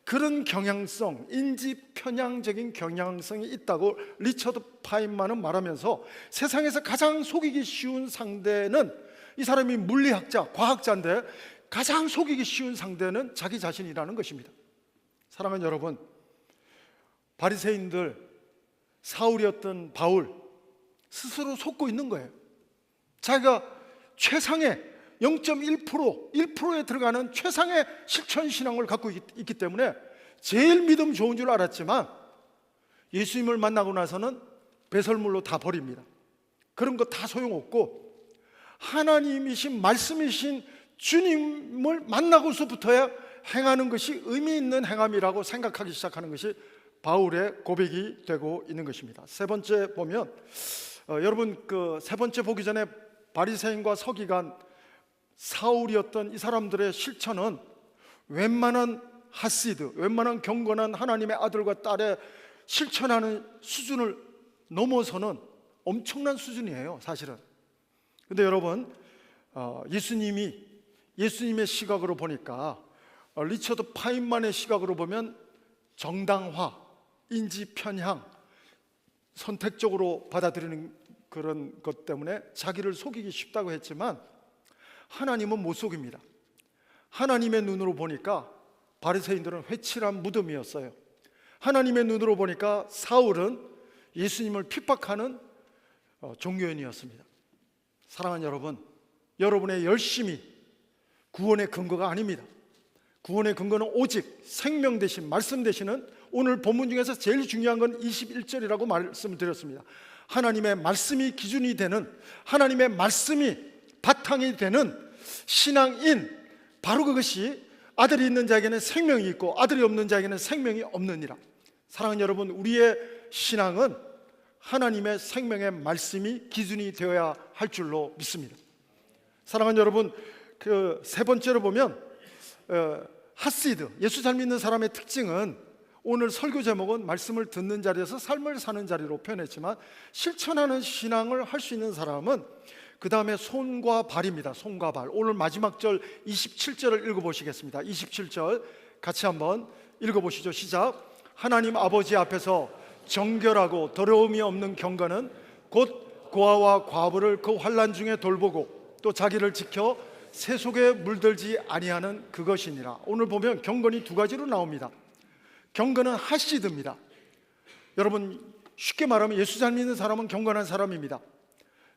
그런 경향성, 인지편향적인 경향성이 있다고 리처드 파인만은 말하면서, 세상에서 가장 속이기 쉬운 상대는, 이 사람이 물리학자, 과학자인데 가장 속이기 쉬운 상대는 자기 자신이라는 것입니다. 사랑하는 여러분, 바리새인들, 사울이었던 바울 스스로 속고 있는 거예요. 자기가 최상의 0.1%, 1%에 들어가는 최상의 실천 신앙을 갖고 있기 때문에 제일 믿음 좋은 줄 알았지만 예수님을 만나고 나서는 배설물로 다 버립니다. 그런 거 다 소용없고 하나님이신, 말씀이신 주님을 만나고서부터야 행하는 것이 의미 있는 행함이라고 생각하기 시작하는 것이 바울의 고백이 되고 있는 것입니다. 세 번째 보면, 여러분, 그 세 번째 보기 전에 바리새인과 서기관, 사울이었던 이 사람들의 실천은 웬만한 하시드, 웬만한 경건한 하나님의 아들과 딸의 실천하는 수준을 넘어서는 엄청난 수준이에요, 사실은. 근데 여러분, 예수님의 시각으로 보니까, 리처드 파인만의 시각으로 보면 정당화, 인지편향, 선택적으로 받아들이는 그런 것 때문에 자기를 속이기 쉽다고 했지만 하나님은 못 속입니다. 하나님의 눈으로 보니까 바리새인들은 회칠한 무덤이었어요. 하나님의 눈으로 보니까 사울은 예수님을 핍박하는 종교인이었습니다. 사랑하는 여러분, 여러분의 열심이 구원의 근거가 아닙니다. 구원의 근거는 오직 생명 되신, 말씀 되시는, 오늘 본문 중에서 제일 중요한 건 21절이라고 말씀을 드렸습니다. 하나님의 말씀이 기준이 되는, 하나님의 말씀이 바탕이 되는 신앙인, 바로 그것이 아들이 있는 자에게는 생명이 있고 아들이 없는 자에게는 생명이 없느니라. 사랑하는 여러분, 우리의 신앙은 하나님의 생명의 말씀이 기준이 되어야 할 줄로 믿습니다. 사랑하는 여러분, 그 세 번째로 보면 하시드, 예수 잘 믿는 사람의 특징은, 오늘 설교 제목은 말씀을 듣는 자리에서 삶을 사는 자리로 표현했지만 실천하는 신앙을 할 수 있는 사람은 그 다음에 손과 발입니다. 손과 발. 오늘 마지막 절 27절을 읽어보시겠습니다. 27절 같이 한번 읽어보시죠. 시작. 하나님 아버지 앞에서 정결하고 더러움이 없는 경건은 곧 고아와 과부를 그 환난 중에 돌보고 또 자기를 지켜 새 속에 물들지 아니하는 그것이니라. 오늘 보면 경건이 두 가지로 나옵니다. 경건은 하시드입니다. 여러분, 쉽게 말하면 예수 잘 믿는 사람은 경건한 사람입니다.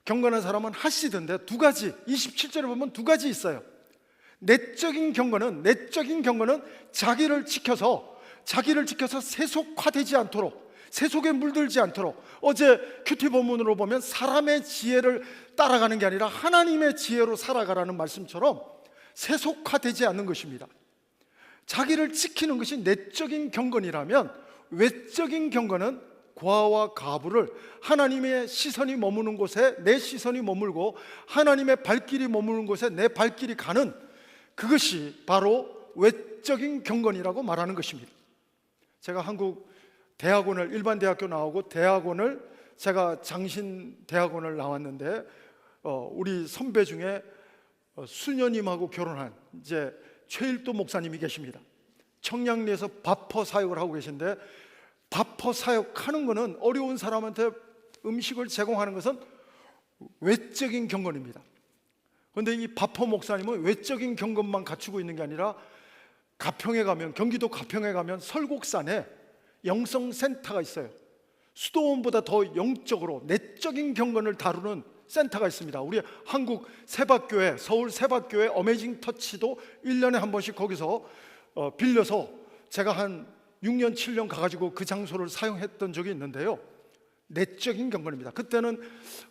경건한 사람은 하시드인데 두 가지, 27절에 보면 두 가지 있어요. 내적인 경건은 자기를 지켜서 세속화되지 않도록, 세속에 물들지 않도록, 어제 큐티 본문으로 보면 사람의 지혜를 따라가는 게 아니라 하나님의 지혜로 살아가라는 말씀처럼 세속화되지 않는 것입니다. 자기를 지키는 것이 내적인 경건이라면, 외적인 경건은 고아와 과부를 하나님의 시선이 머무는 곳에 내 시선이 머물고 하나님의 발길이 머무는 곳에 내 발길이 가는, 그것이 바로 외적인 경건이라고 말하는 것입니다. 제가 한국 대학원을, 일반 대학교 나오고 대학원을, 제가 장신대학원을 나왔는데 우리 선배 중에 수녀님하고 결혼한 이제 최일도 목사님이 계십니다. 청량리에서 바퍼 사역을 하고 계신데, 바퍼 사역하는 것은, 어려운 사람한테 음식을 제공하는 것은 외적인 경건입니다. 그런데 이 바퍼 목사님은 외적인 경건만 갖추고 있는 게 아니라 가평에 가면, 경기도 가평에 가면 설곡산에 영성센터가 있어요. 수도원보다 더 영적으로 내적인 경건을 다루는 센터가 있습니다. 우리 한국 세박교회, 서울 세박교회 어메이징 터치도 1년에 한 번씩 거기서 빌려서 제가 한 6년, 7년 가가지고 그 장소를 사용했던 적이 있는데요. 내적인 경건입니다. 그때는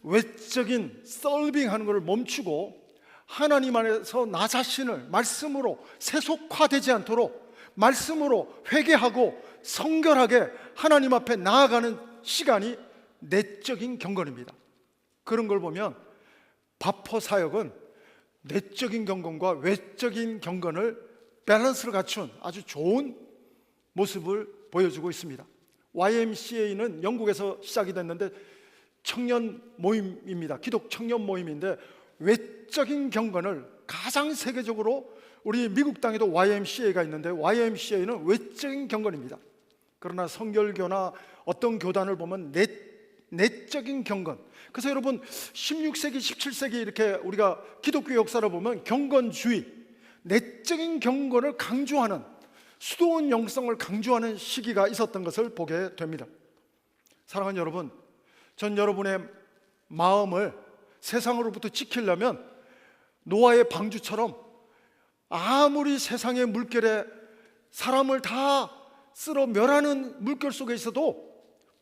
외적인 서빙하는 것을 멈추고 하나님 안에서 나 자신을 말씀으로 세속화되지 않도록 말씀으로 회개하고 성결하게 하나님 앞에 나아가는 시간이 내적인 경건입니다. 그런 걸 보면 바퍼 사역은 내적인 경건과 외적인 경건을 밸런스를 갖춘 아주 좋은 모습을 보여주고 있습니다. YMCA는 영국에서 시작이 됐는데 청년 모임입니다. 기독 청년 모임인데 외적인 경건을 가장 세계적으로, 우리 미국 땅에도 YMCA가 있는데 YMCA는 외적인 경건입니다. 그러나 성결교나 어떤 교단을 보면 내적인 경건. 그래서 여러분 16세기, 17세기 이렇게 우리가 기독교 역사를 보면 경건주의, 내적인 경건을 강조하는, 수도원 영성을 강조하는 시기가 있었던 것을 보게 됩니다. 사랑하는 여러분, 전 여러분의 마음을 세상으로부터 지키려면 노아의 방주처럼 아무리 세상의 물결에 사람을 다 쓸어 멸하는 물결 속에 있어도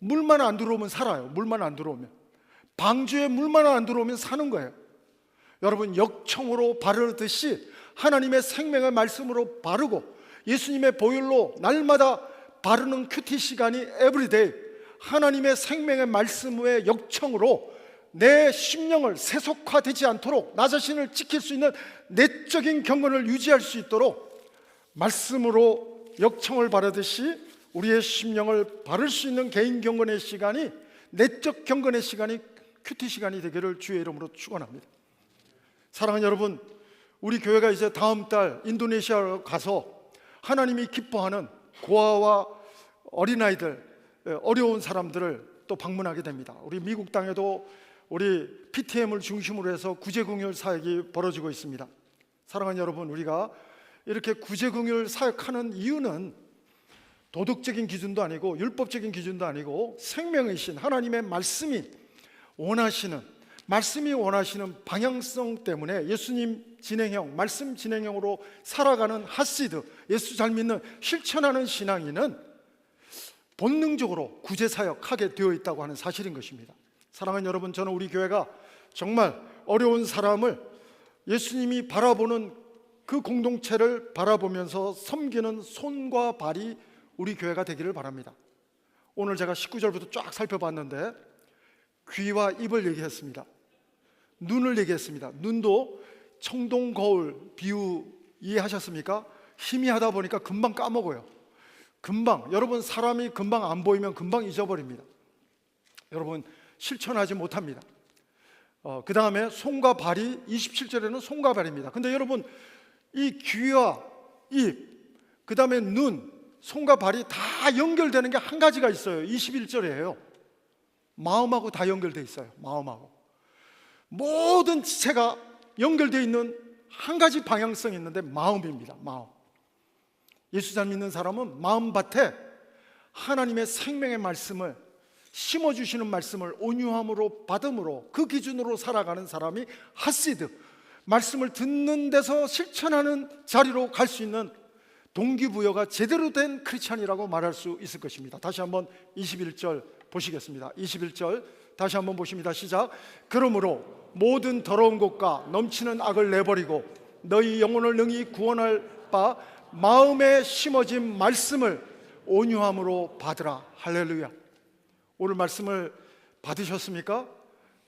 물만 안 들어오면 살아요. 물만 안 들어오면, 방주에 물만 안 들어오면 사는 거예요. 여러분, 역청으로 바르듯이 하나님의 생명의 말씀으로 바르고 예수님의 보혈로 날마다 바르는 큐티 시간이 에브리데이, 하나님의 생명의 말씀의 역청으로 내 심령을 세속화되지 않도록 나 자신을 지킬 수 있는 내적인 경건을 유지할 수 있도록 말씀으로 역청을 바르듯이 우리의 심령을 바를 수 있는 개인 경건의 시간이, 내적 경건의 시간이 큐티 시간이 되기를 주의 이름으로 축원합니다. 사랑하는 여러분, 우리 교회가 이제 다음 달 인도네시아로 가서 하나님이 기뻐하는 고아와 어린아이들, 어려운 사람들을 또 방문하게 됩니다. 우리 미국 땅에도 우리 PTM을 중심으로 해서 구제궁율 사역이 벌어지고 있습니다. 사랑하는 여러분, 우리가 이렇게 구제궁율 사역하는 이유는 도덕적인 기준도 아니고 율법적인 기준도 아니고 생명이신 하나님의 말씀이 원하시는 방향성 때문에 예수님 진행형, 말씀 진행형으로 살아가는 하시드, 예수 잘 믿는 실천하는 신앙인은 본능적으로 구제사역하게 되어 있다고 하는 사실인 것입니다. 사랑하는 여러분, 저는 우리 교회가 정말 어려운 사람을 예수님이 바라보는 그 공동체를 바라보면서 섬기는 손과 발이 우리 교회가 되기를 바랍니다. 오늘 제가 19절부터 쫙 살펴봤는데 귀와 입을 얘기했습니다. 눈을 얘기했습니다. 눈도 청동 거울 비유 이해하셨습니까? 희미하다 보니까 금방 까먹어요. 금방, 여러분 사람이 금방 안 보이면 금방 잊어버립니다. 여러분 실천하지 못합니다. 그 다음에 손과 발이 27절에는 손과 발입니다. 근데 여러분 이 귀와 입, 그 다음에 눈, 손과 발이 다 연결되는 게 한 가지가 있어요. 21절이에요. 마음하고 다 연결되어 있어요. 마음하고 모든 지체가 연결되어 있는 한 가지 방향성이 있는데 마음입니다. 마음. 예수 잘 믿는 사람은 마음밭에 하나님의 생명의 말씀을 심어주시는 말씀을 온유함으로 받음으로 그 기준으로 살아가는 사람이 하시드, 말씀을 듣는 데서 실천하는 자리로 갈 수 있는 동기부여가 제대로 된 크리스찬이라고 말할 수 있을 것입니다. 다시 한번 21절 보시겠습니다. 21절 다시 한번 보십니다. 시작. 그러므로 모든 더러운 것과 넘치는 악을 내버리고 너희 영혼을 능히 구원할 바 마음에 심어진 말씀을 온유함으로 받으라. 할렐루야. 오늘 말씀을 받으셨습니까?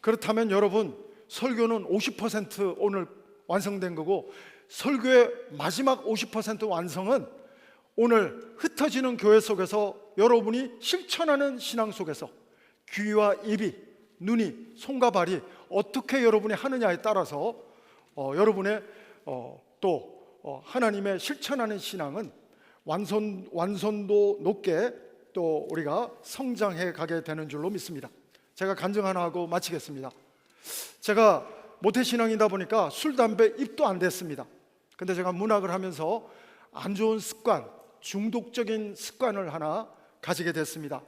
그렇다면 여러분 설교는 50% 오늘 완성된 거고 설교의 마지막 50% 완성은 오늘 흩어지는 교회 속에서 여러분이 실천하는 신앙 속에서 귀와 입이, 눈이, 손과 발이 어떻게 여러분이 하느냐에 따라서 여러분의 또 하나님의 실천하는 신앙은 완선도 높게 또 우리가 성장해 가게 되는 줄로 믿습니다. 제가 간증 하나 하고 마치겠습니다. 제가 모태신앙이다 보니까 술, 담배 입도 안 됐습니다. 근데 제가 문학을 하면서 안 좋은 습관, 중독적인 습관을 하나 가지게 됐습니다.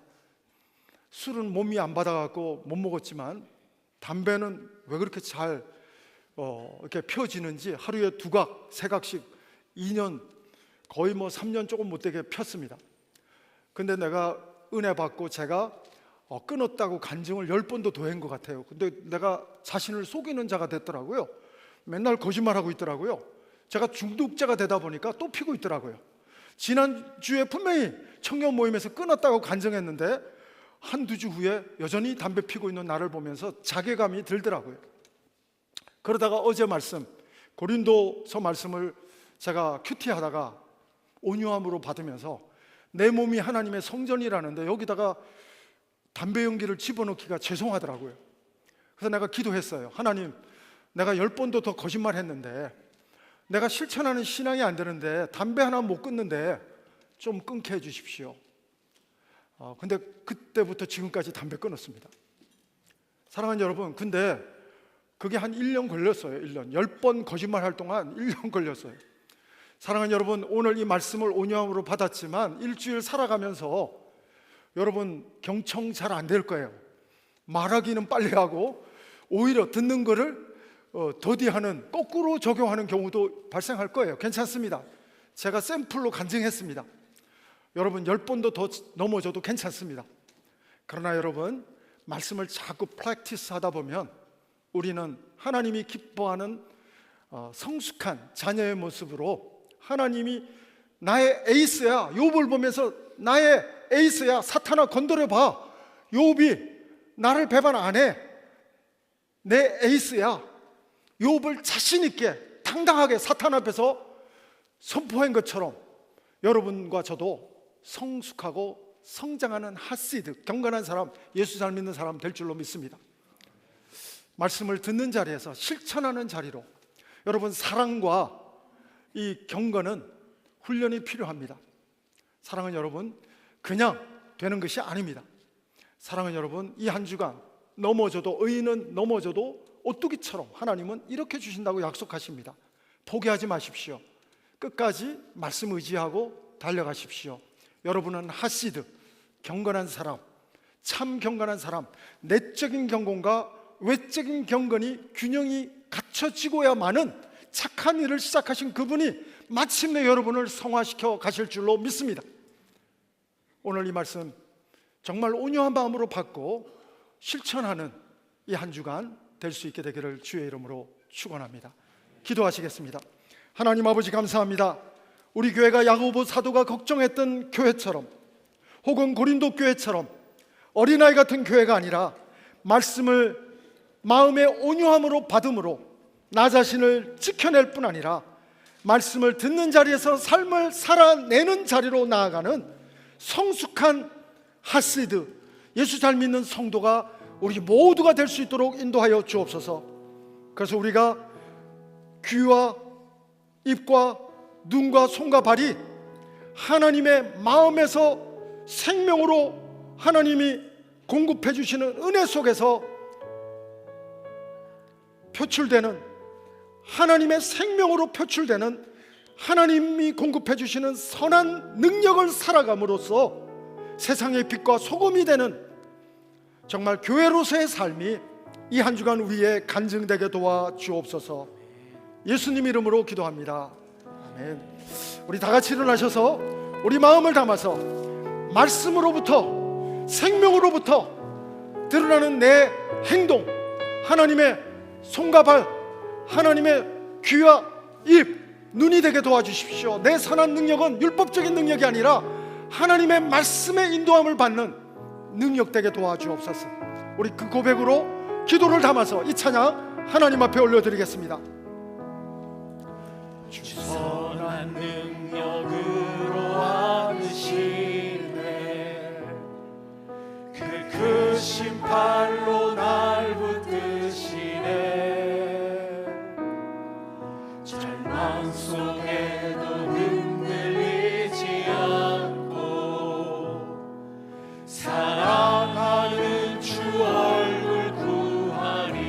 술은 몸이 안 받아갖고 못 먹었지만 담배는 왜 그렇게 잘 이렇게 펴지는지 하루에 2각, 3각씩 2년, 거의 3년 조금 못되게 폈습니다. 근데 내가 은혜 받고 제가 끊었다고 간증을 10번도 더 한 것 같아요. 근데 내가 자신을 속이는 자가 됐더라고요. 맨날 거짓말하고 있더라고요. 제가 중독자가 되다 보니까 또 피고 있더라고요. 지난주에 분명히 청년 모임에서 끊었다고 간증했는데 한두 주 후에 여전히 담배 피고 있는 나를 보면서 자괴감이 들더라고요. 그러다가 어제 말씀, 고린도서 말씀을 제가 큐티하다가 온유함으로 받으면서 내 몸이 하나님의 성전이라는데 여기다가 담배 연기를 집어넣기가 죄송하더라고요. 그래서 내가 기도했어요. 하나님, 내가 10번도 더 거짓말했는데 내가 실천하는 신앙이 안 되는데 담배 하나 못 끊는데 좀 끊게 해주십시오. 근데 그때부터 지금까지 담배 끊었습니다. 사랑하는 여러분, 근데 그게 한 1년 걸렸어요. 1년 10번 거짓말할 동안 1년 걸렸어요. 사랑하는 여러분, 오늘 이 말씀을 온유함으로 받았지만 일주일 살아가면서 여러분 경청 잘 안 될 거예요. 말하기는 빨리 하고 오히려 듣는 거를 더디하는, 거꾸로 적용하는 경우도 발생할 거예요. 괜찮습니다. 제가 샘플로 간증했습니다. 여러분 10번도 더 넘어져도 괜찮습니다. 그러나 여러분 말씀을 자꾸 프랙티스 하다 보면 우리는 하나님이 기뻐하는 성숙한 자녀의 모습으로, 하나님이 나의 에이스야, 욥을 보면서 나의 에이스야, 사탄아 건드려봐, 욥이 나를 배반 안 해, 내 에이스야, 욥을 자신 있게 당당하게 사탄 앞에서 선포한 것처럼 여러분과 저도 성숙하고 성장하는 하시드, 경건한 사람, 예수 잘 믿는 사람 될 줄로 믿습니다. 말씀을 듣는 자리에서 실천하는 자리로 여러분 사랑과 이 경건은 훈련이 필요합니다. 사랑은 여러분 그냥 되는 것이 아닙니다. 사랑은 여러분 이 한 주간 넘어져도, 의인은 넘어져도 오뚜기처럼 하나님은 이렇게 주신다고 약속하십니다. 포기하지 마십시오. 끝까지 말씀 의지하고 달려가십시오. 여러분은 하시드, 경건한 사람, 참 경건한 사람, 내적인 경건과 외적인 경건이 균형이 갖춰지고야만은 착한 일을 시작하신 그분이 마침내 여러분을 성화시켜 가실 줄로 믿습니다. 오늘 이 말씀 정말 온유한 마음으로 받고 실천하는 이 한 주간 될 수 있게 되기를 주의 이름으로 축원합니다. 기도하시겠습니다. 하나님 아버지 감사합니다. 우리 교회가 야고보 사도가 걱정했던 교회처럼, 혹은 고린도 교회처럼 어린아이 같은 교회가 아니라 말씀을 마음의 온유함으로 받음으로 나 자신을 지켜낼 뿐 아니라 말씀을 듣는 자리에서 삶을 살아내는 자리로 나아가는 성숙한 하시드, 예수 잘 믿는 성도가 우리 모두가 될 수 있도록 인도하여 주옵소서. 그래서 우리가 귀와 입과 눈과 손과 발이 하나님의 마음에서 생명으로 하나님이 공급해 주시는 은혜 속에서 표출되는, 하나님의 생명으로 표출되는 하나님이 공급해 주시는 선한 능력을 살아감으로써 세상의 빛과 소금이 되는 정말 교회로서의 삶이 이 한 주간 위에 간증되게 도와주옵소서. 예수님 이름으로 기도합니다. 아멘. 우리 다 같이 일어나셔서 우리 마음을 담아서 말씀으로부터, 생명으로부터 드러나는 내 행동, 하나님의 손과 발, 하나님의 귀와 입, 눈이 되게 도와주십시오. 내 선한 능력은 율법적인 능력이 아니라 하나님의 말씀의 인도함을 받는 능력 되게 도와주옵소서. 우리 그 고백으로 기도를 담아서 이 찬양 하나님 앞에 올려드리겠습니다. 선한 능력으로 안으시네, 그 크신 팔로 날 붙드시네. 절망 속에도 흔들리지 않고 사랑하는 주 얼굴 구하리.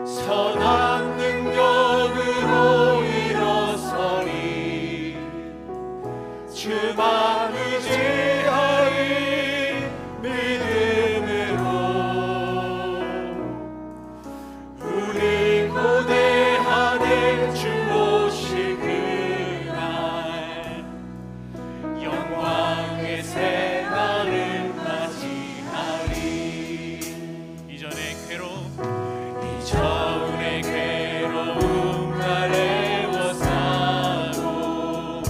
선한 능력으로 일어서리, 주만 의지하리. 믿음으로 우리 고대하네 주 오실 그날, 영광의 새날을 맞이하리. 이전의 괴로움 가래워 싸고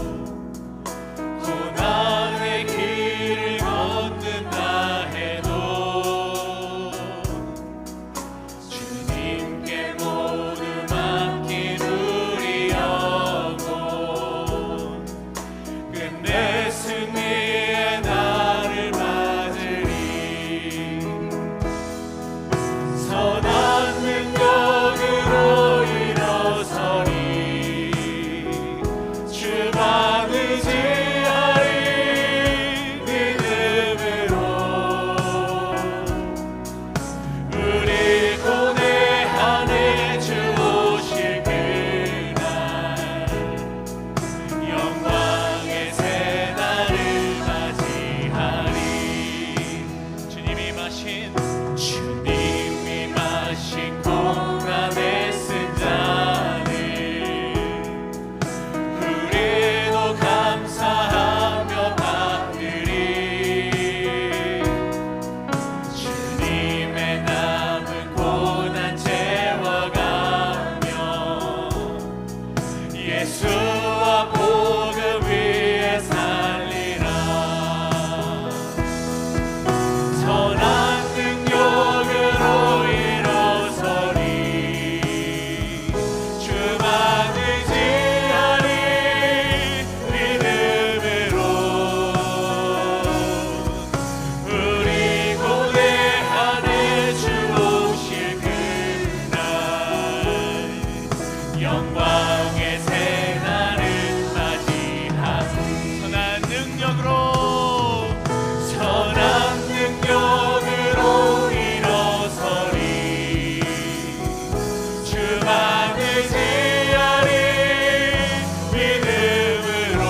고난의 길을 걷는다 해도 주님께 모두 맡긴 우리 영혼, 끝내 승리의 날을 맞으리. 선한 능력으로 일어서리, 주만 의지하리. 믿음으로 우리 고뇌하네 주 오실 그날, 영광의 새날을 맞이하리. 주님이 마신 고난의 쓴 잔을 우리도 감사하며 받으리. 주님의 남은 고난 채워가며 예수와 복음 위에 살리라. 선한 능력으로 일어서리, 주만 의지하리. 믿음으로 우리 고대하네 주 오실 그날, 영광의 새날을 맞이하리. 선한 능력으로 일어서리, 주만 의지하리. 믿음으로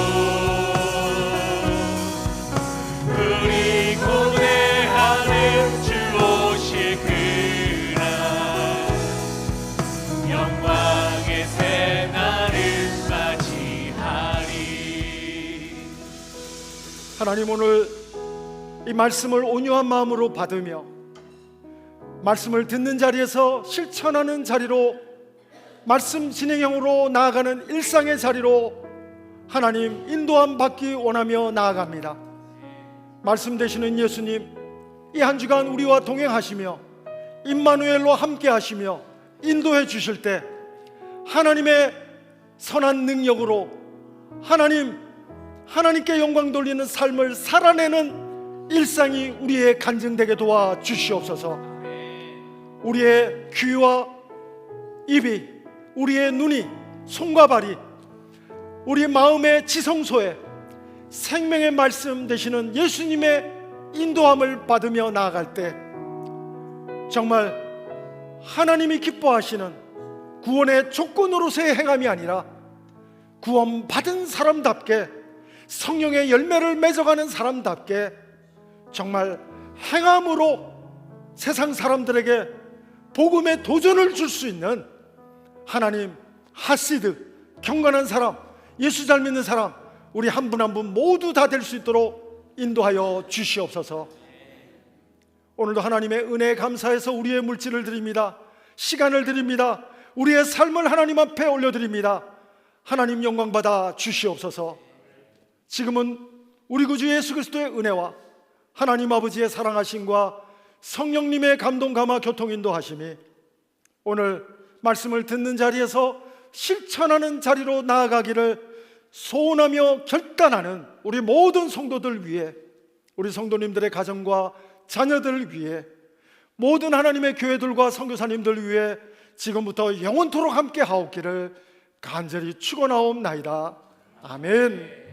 우리 고뇌하는 주 오실 그날, 영광의 새날을 맞이하리. 하나님, 오늘 이 말씀을 온유한 마음으로 받으며 말씀을 듣는 자리에서 실천하는 자리로 말씀 진행형으로 나아가는 일상의 자리로 하나님 인도함 받기 원하며 나아갑니다. 말씀 되시는 예수님, 이 한 주간 우리와 동행하시며 임마누엘로 함께 하시며 인도해 주실 때 하나님의 선한 능력으로 하나님께 영광 돌리는 삶을 살아내는 일상이 우리의 간증되게 도와 주시옵소서. 우리의 귀와 입이, 우리의 눈이, 손과 발이, 우리 마음의 지성소에 생명의 말씀 되시는 예수님의 인도함을 받으며 나아갈 때 정말 하나님이 기뻐하시는 구원의 조건으로서의 행함이 아니라 구원받은 사람답게 성령의 열매를 맺어가는 사람답게 정말 행함으로 세상 사람들에게 복음의 도전을 줄 수 있는 하나님 하시드, 경건한 사람, 예수 잘 믿는 사람, 우리 한 분 한 분 모두 다 될 수 있도록 인도하여 주시옵소서. 오늘도 하나님의 은혜에 감사해서 우리의 물질을 드립니다. 시간을 드립니다. 우리의 삶을 하나님 앞에 올려드립니다. 하나님 영광 받아 주시옵소서. 지금은 우리 구주 예수 그리스도의 은혜와 하나님 아버지의 사랑하심과 성령님의 감동 감화 교통 인도하심이 오늘 말씀을 듣는 자리에서 실천하는 자리로 나아가기를 소원하며 결단하는 우리 모든 성도들 위해, 우리 성도님들의 가정과 자녀들 위해, 모든 하나님의 교회들과 선교사님들 위해 지금부터 영원토록 함께 하옵기를 간절히 축원하옵나이다. 아멘.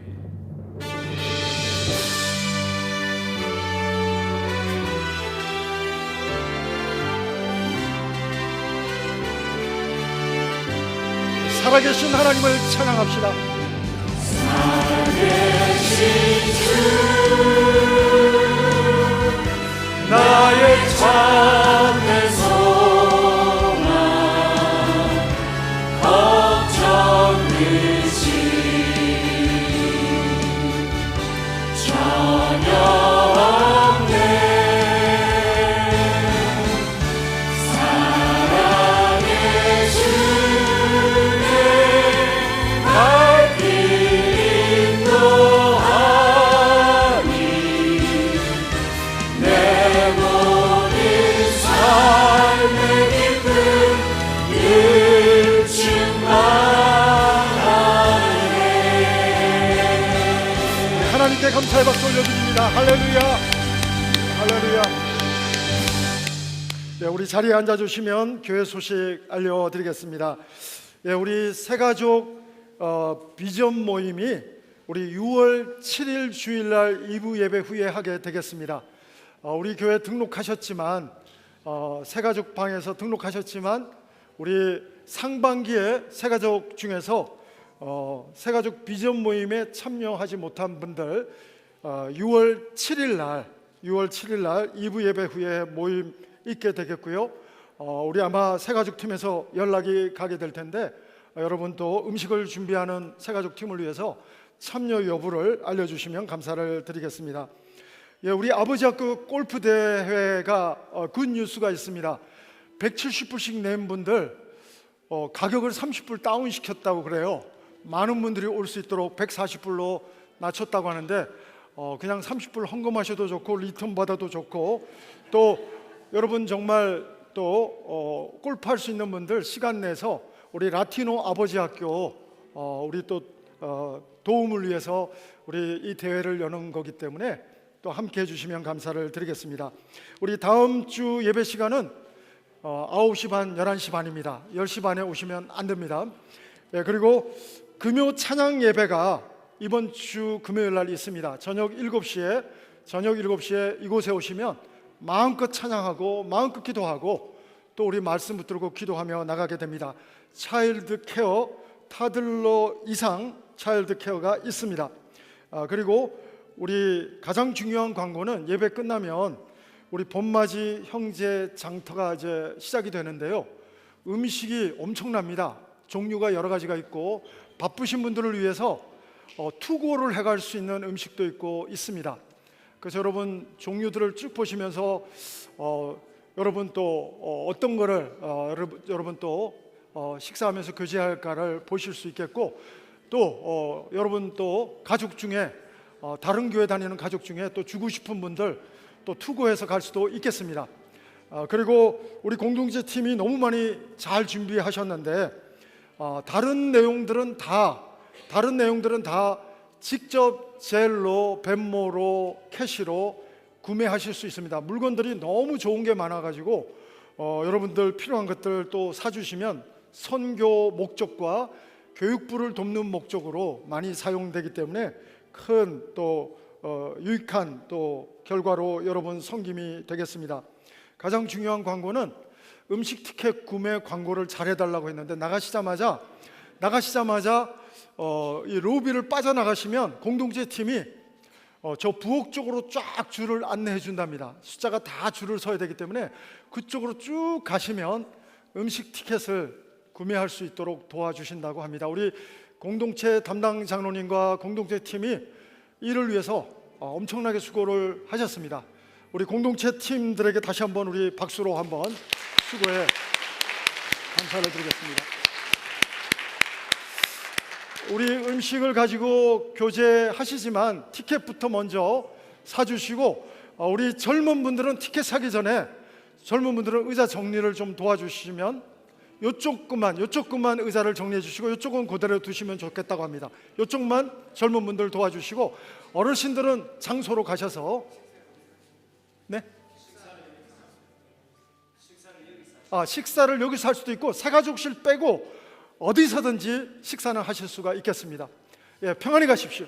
살아계신 하나님을 찬양합시다. 살아계신 주 나의 참된 소망 걱정이시 전혀 없네. 사랑의 주내 날 길 인도하니 내 모든 삶의 기쁨 늘 충만하네. 하나님께 감사의 박수 올려드립니다. 할렐루야, 할렐루야. 네, 우리 자리에 앉아주시면 교회 소식 알려드리겠습니다. 네, 우리 새가족 비전 모임이 우리 6월 7일 주일날 2부 예배 후에 하게 되겠습니다. 우리 교회 등록하셨지만 새가족 방에서 등록하셨지만 우리 상반기에 새가족 중에서 새가족 비전 모임에 참여하지 못한 분들 6월 7일 날 2부 예배 후에 모임 있게 되겠고요. 우리 아마 새가족 팀에서 연락이 가게 될 텐데 여러분 또 음식을 준비하는 새가족 팀을 위해서 참여 여부를 알려주시면 감사를 드리겠습니다. 예, 우리 아버지 학교 골프 대회가 굿 뉴스가 있습니다. 170불씩 낸 분들 가격을 30불 다운시켰다고 그래요. 많은 분들이 올 수 있도록 140불로 낮췄다고 하는데 그냥 30불 헌금하셔도 좋고 리턴 받아도 좋고, 또 여러분 정말 또 골프할 수 있는 분들 시간 내서 우리 라티노 아버지 학교 우리 또 도움을 위해서 우리 이 대회를 여는 거기 때문에 또 함께 해주시면 감사를 드리겠습니다. 우리 다음 주 예배 시간은 9시 반, 11시 반입니다. 10시 반에 오시면 안 됩니다. 네, 그리고 금요 찬양 예배가 이번 주 금요일 날 있습니다. 저녁 7시에 이곳에 오시면 마음껏 찬양하고 마음껏 기도하고 또 우리 말씀 붙들고 기도하며 나가게 됩니다. 차일드 케어, 타들러 이상 차일드 케어가 있습니다. 그리고 우리 가장 중요한 광고는 예배 끝나면 우리 봄맞이 형제 장터가 이제 시작이 되는데요. 음식이 엄청납니다. 종류가 여러 가지가 있고 바쁘신 분들을 위해서 투고를 해갈 수 있는 음식도 있습니다. 그래서 여러분 종류들을 쭉 보시면서 여러분 또 어떤 거를 여러분 또 식사하면서 교제할까를 보실 수 있겠고, 또 여러분 또 가족 중에 다른 교회 다니는 가족 중에 또 주고 싶은 분들 또 투고해서 갈 수도 있겠습니다. 그리고 우리 공동체 팀이 너무 많이 잘 준비하셨는데 다른 내용들은 다 직접 젤로, 벤모로, 캐시로 구매하실 수 있습니다. 물건들이 너무 좋은 게 많아가지고 여러분들 필요한 것들 또 사주시면 선교 목적과 교육부를 돕는 목적으로 많이 사용되기 때문에 큰 또 유익한 또 결과로 여러분 섬김이 되겠습니다. 가장 중요한 광고는 음식 티켓 구매 광고를 잘 해달라고 했는데 나가시자마자 이 로비를 빠져나가시면 공동체 팀이 저 부엌 쪽으로 쫙 줄을 안내해 준답니다. 숫자가 다 줄을 서야 되기 때문에 그쪽으로 쭉 가시면 음식 티켓을 구매할 수 있도록 도와주신다고 합니다. 우리 공동체 담당 장로님과 공동체 팀이 이를 위해서 엄청나게 수고를 하셨습니다. 우리 공동체 팀들에게 다시 한번 우리 박수로 한번 수고에 감사를 드리겠습니다. 우리 음식을 가지고 교제하시지만 티켓부터 먼저 사주시고, 우리 젊은 분들은 티켓 사기 전에 젊은 분들은 의자 정리를 좀 도와주시면 요쪽만 의자를 정리해 주시고 요쪽은 그대로 두시면 좋겠다고 합니다. 요쪽만 젊은 분들 도와주시고 어르신들은 장소로 가셔서 식사를 여기서 할 수도 있고 새가족실 빼고 어디서든지 식사는 하실 수가 있겠습니다. 예, 평안히 가십시오.